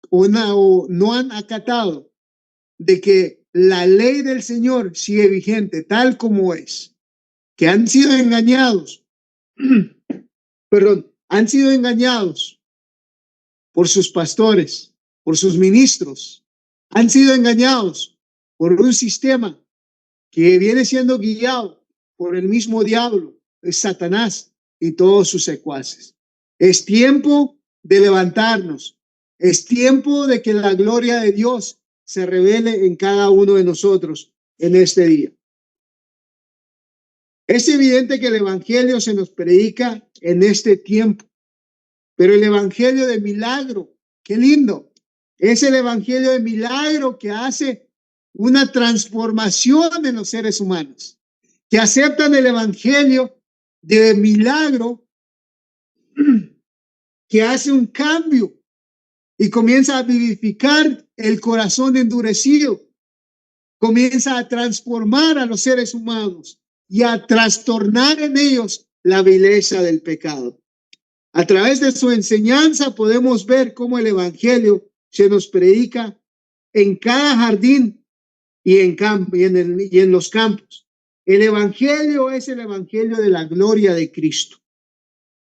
o no han acatado de que la ley del Señor sigue vigente tal como es, que han sido engañados, han sido engañados por sus pastores, por sus ministros, han sido engañados por un sistema que viene siendo guiado por el mismo diablo, es Satanás y todos sus secuaces. Es tiempo de levantarnos, es tiempo de que la gloria de Dios se revele en cada uno de nosotros en este día. Es evidente que el Evangelio se nos predica en este tiempo, pero el Evangelio de milagro, qué lindo, es el Evangelio de milagro que hace una transformación en los seres humanos, que aceptan el Evangelio de milagro, que hace un cambio y comienza a vivificar el corazón endurecido, comienza a transformar a los seres humanos y a trastornar en ellos la vileza del pecado. A través de su enseñanza podemos ver cómo el Evangelio se nos predica en cada jardín y en los campos. El Evangelio es el Evangelio de la gloria de Cristo,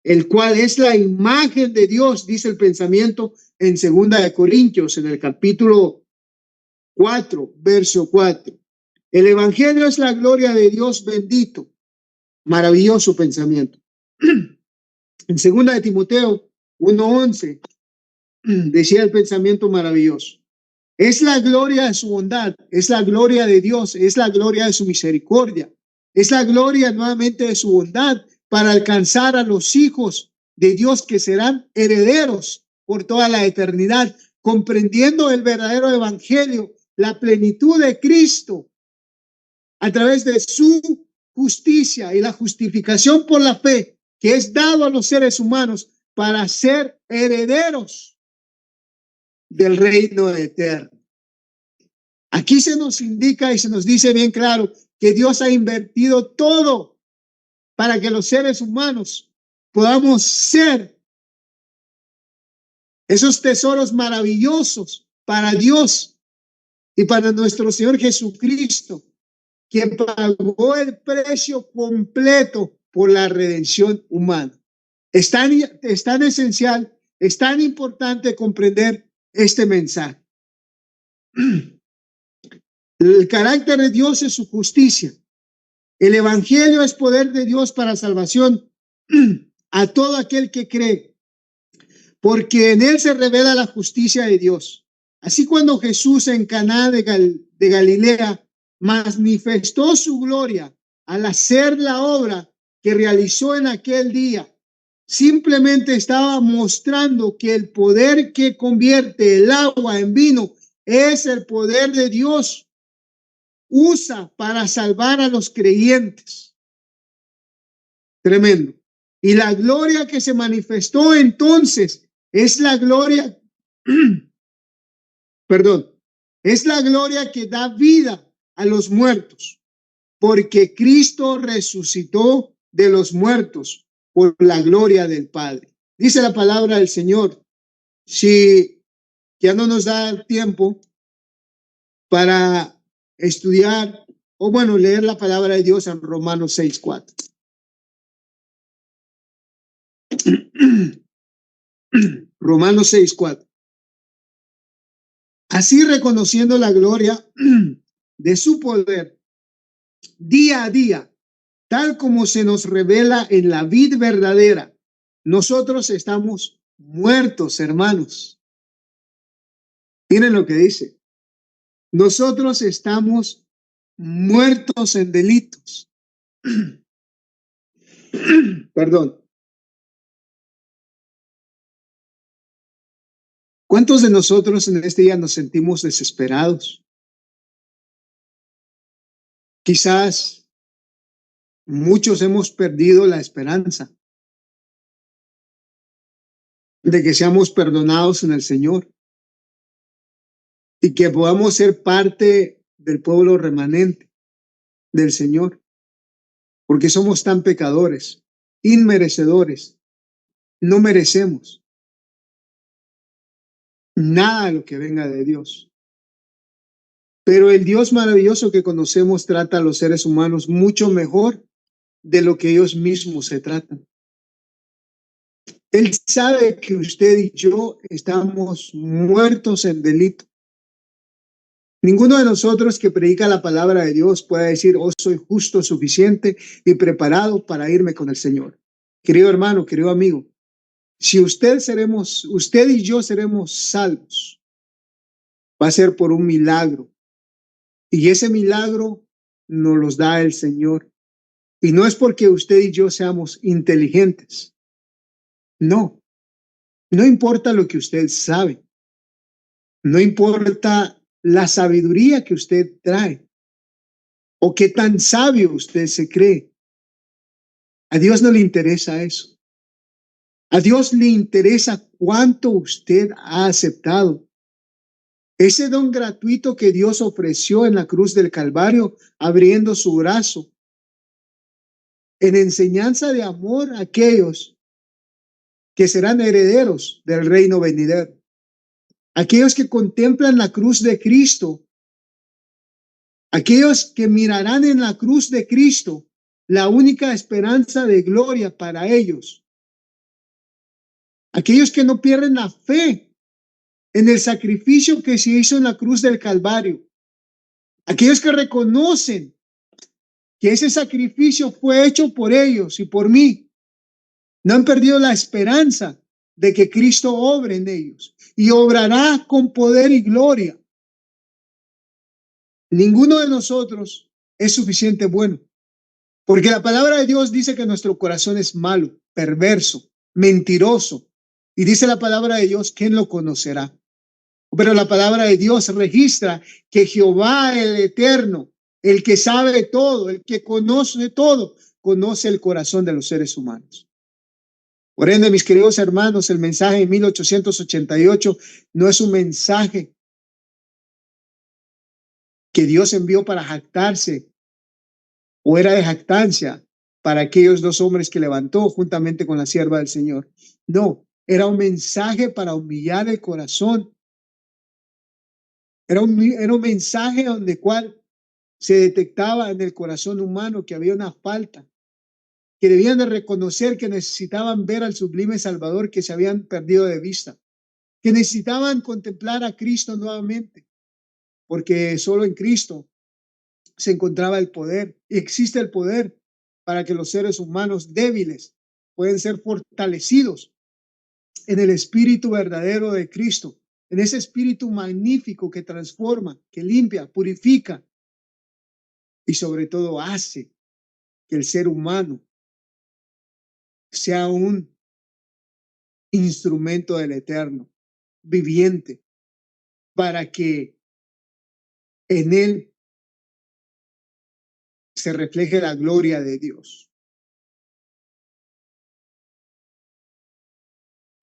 el cual es la imagen de Dios, dice el pensamiento en 2 de Corintios, en el capítulo 4, verso 4. El Evangelio es la gloria de Dios bendito. Maravilloso pensamiento. En 2 de Timoteo 1:11 decía el pensamiento maravilloso. Es la gloria de su bondad, es la gloria de Dios, es la gloria de su misericordia, es la gloria nuevamente de su bondad para alcanzar a los hijos de Dios que serán herederos por toda la eternidad, comprendiendo el verdadero evangelio, la plenitud de Cristo a través de su justicia y la justificación por la fe que es dado a los seres humanos para ser herederos del reino eterno. Aquí se nos indica y se nos dice bien claro que Dios ha invertido todo para que los seres humanos podamos ser esos tesoros maravillosos para Dios y para nuestro Señor Jesucristo, quien pagó el precio completo por la redención humana. Es tan esencial, es tan importante comprender este mensaje. El carácter de Dios es su justicia. El evangelio es poder de Dios para salvación a todo aquel que cree, porque en él se revela la justicia de Dios. Así cuando Jesús en Caná de Galilea manifestó su gloria al hacer la obra que realizó en aquel día, simplemente estaba mostrando que el poder que convierte el agua en vino es el poder de Dios. Usa para salvar a los creyentes. Tremendo. Y la gloria que se manifestó entonces es la gloria, perdón, es la gloria que da vida a los muertos, porque Cristo resucitó de los muertos por la gloria del Padre. Dice la palabra del Señor. Si ya no nos da tiempo para estudiar o bueno, leer la palabra de Dios en Romanos 6:4. Romanos 6:4. Así reconociendo la gloria de su poder día a día, tal como se nos revela en la vid verdadera, nosotros estamos muertos, hermanos. Miren lo que dice. Nosotros estamos muertos en delitos. Perdón. ¿Cuántos de nosotros en este día nos sentimos desesperados? Quizás muchos hemos perdido la esperanza de que seamos perdonados en el Señor y que podamos ser parte del pueblo remanente del Señor, porque somos tan pecadores, inmerecedores, no merecemos nada de lo que venga de Dios. Pero el Dios maravilloso que conocemos trata a los seres humanos mucho mejor de lo que ellos mismos se tratan. Él sabe que usted y yo estamos muertos en delito. Ninguno de nosotros que predica la palabra de Dios puede decir, oh, soy justo, suficiente y preparado para irme con el Señor. Querido hermano, querido amigo, si usted y yo seremos salvos, va a ser por un milagro. Y ese milagro nos los da el Señor. Y no es porque usted y yo seamos inteligentes. No, no importa lo que usted sabe. No importa la sabiduría que usted trae o qué tan sabio usted se cree. A Dios no le interesa eso. A Dios le interesa cuánto usted ha aceptado. Ese don gratuito que Dios ofreció en la cruz del Calvario, abriendo su brazo en enseñanza de amor a aquellos que serán herederos del reino venidero. Aquellos que contemplan la cruz de Cristo, aquellos que mirarán en la cruz de Cristo la única esperanza de gloria para ellos. Aquellos que no pierden la fe en el sacrificio que se hizo en la cruz del Calvario. Aquellos que reconocen que ese sacrificio fue hecho por ellos y por mí. No han perdido la esperanza de que Cristo obre en ellos y obrará con poder y gloria Ninguno de nosotros es suficiente bueno, porque la palabra de Dios dice que nuestro corazón es malo, perverso, mentiroso. Y dice la palabra de Dios, ¿quién lo conocerá? Pero la palabra de Dios registra que Jehová el Eterno, el que sabe todo, el que conoce todo, conoce el corazón de los seres humanos. Por ende, mis queridos hermanos, el mensaje de 1888 no es un mensaje que Dios envió para jactarse o era de jactancia para aquellos dos hombres que levantó juntamente con la sierva del Señor. No, era un mensaje para humillar el corazón. Era un mensaje donde cual se detectaba en el corazón humano que había una falta, que debían de reconocer que necesitaban ver al sublime Salvador que se habían perdido de vista, que necesitaban contemplar a Cristo nuevamente, porque solo en Cristo se encontraba el poder y existe el poder para que los seres humanos débiles pueden ser fortalecidos en el espíritu verdadero de Cristo, en ese espíritu magnífico que transforma, que limpia, purifica y sobre todo hace que el ser humano sea un instrumento del Eterno, viviente, para que en él se refleje la gloria de Dios.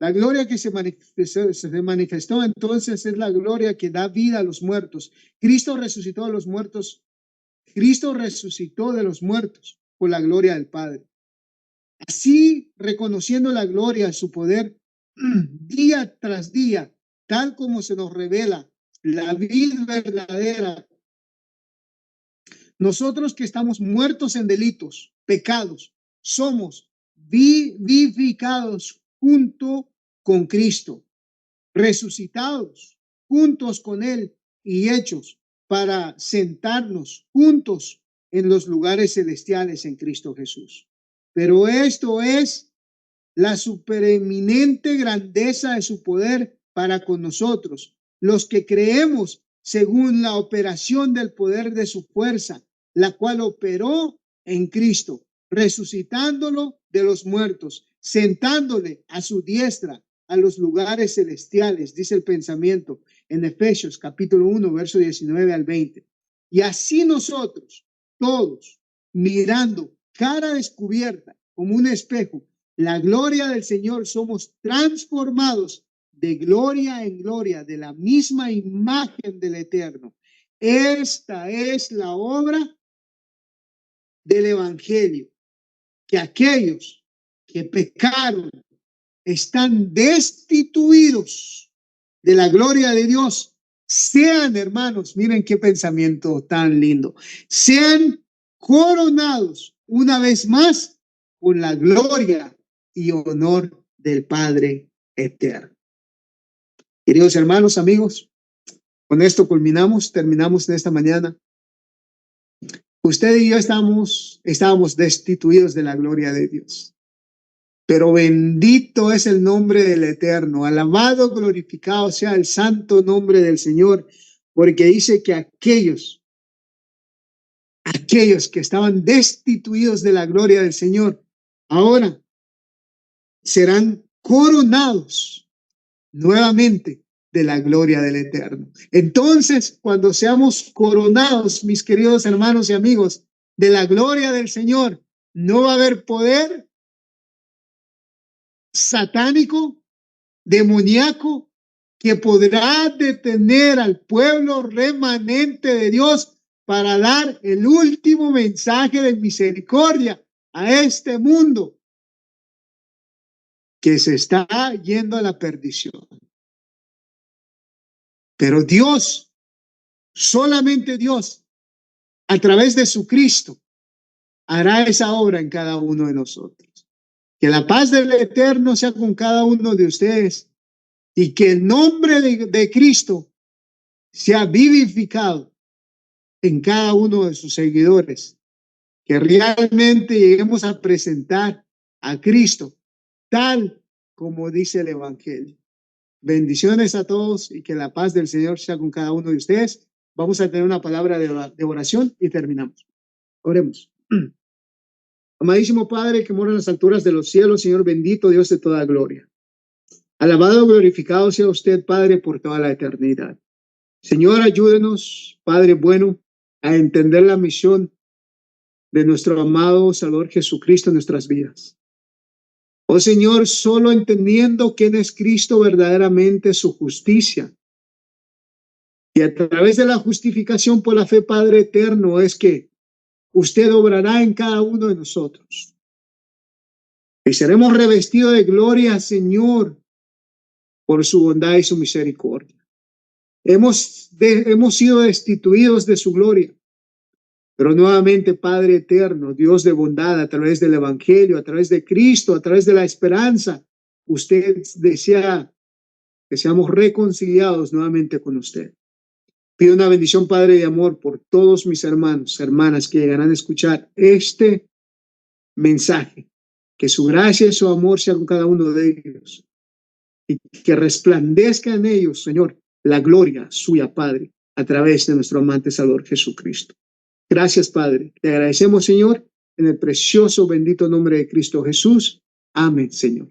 La gloria que se manifestó entonces es la gloria que da vida a los muertos. Cristo resucitó de los muertos. Cristo resucitó de los muertos por la gloria del Padre. Así, reconociendo la gloria de su poder, día tras día, tal como se nos revela la vida verdadera, nosotros que estamos muertos en delitos, pecados, somos vivificados junto con Cristo, resucitados juntos con Él y hechos para sentarnos juntos en los lugares celestiales en Cristo Jesús. Pero esto es la supereminente grandeza de su poder para con nosotros, los que creemos según la operación del poder de su fuerza, la cual operó en Cristo, resucitándolo de los muertos, sentándole a su diestra a los lugares celestiales, dice el pensamiento en Efesios capítulo 1, verso 19 al 20. Y así nosotros, todos, mirando cara descubierta como un espejo, la gloria del Señor, somos transformados de gloria en gloria, de la misma imagen del Eterno. Esta es la obra del Evangelio, que aquellos que pecaron están destituidos de la gloria de Dios, sean, hermanos, miren qué pensamiento tan lindo, sean coronados una vez más con la gloria y honor del Padre eterno. Queridos hermanos, amigos, con esto terminamos en esta mañana. Usted y yo estábamos destituidos de la gloria de Dios. Pero bendito es el nombre del Eterno, alabado, glorificado sea el santo nombre del Señor, porque dice que aquellos que estaban destituidos de la gloria del Señor, ahora serán coronados nuevamente de la gloria del Eterno. Entonces, cuando seamos coronados, mis queridos hermanos y amigos, de la gloria del Señor, no va a haber poder satánico, demoníaco, que podrá detener al pueblo remanente de Dios para dar el último mensaje de misericordia a este mundo que se está yendo a la perdición. Pero Dios, solamente Dios, a través de su Cristo, hará esa obra en cada uno de nosotros. Que la paz del Eterno sea con cada uno de ustedes y que el nombre de Cristo sea vivificado en cada uno de sus seguidores. Que realmente lleguemos a presentar a Cristo tal como dice el Evangelio. Bendiciones a todos y que la paz del Señor sea con cada uno de ustedes. vamos a tener una palabra de oración y terminamos. Oremos. Amadísimo Padre que mora en las alturas de los cielos, Señor bendito, Dios de toda gloria. Alabado, glorificado sea usted, Padre, por toda la eternidad. Señor, ayúdenos, Padre bueno, a entender la misión de nuestro amado Salvador Jesucristo en nuestras vidas. Oh Señor, solo entendiendo quién es Cristo verdaderamente, su justicia, y a través de la justificación por la fe, Padre eterno, es que usted obrará en cada uno de nosotros. Y seremos revestidos de gloria, Señor, por su bondad y su misericordia. Hemos sido destituidos de su gloria. Pero nuevamente, Padre eterno, Dios de bondad, a través del Evangelio, a través de Cristo, a través de la esperanza, usted desea que seamos reconciliados nuevamente con usted. Pido una bendición, Padre de amor, por todos mis hermanos, hermanas que llegarán a escuchar este mensaje. Que su gracia y su amor sea con cada uno de ellos. Y que resplandezca en ellos, Señor, la gloria suya, Padre, a través de nuestro amante Salvador Jesucristo. Gracias, Padre. Te agradecemos, Señor, en el precioso, bendito nombre de Cristo Jesús. Amén, Señor.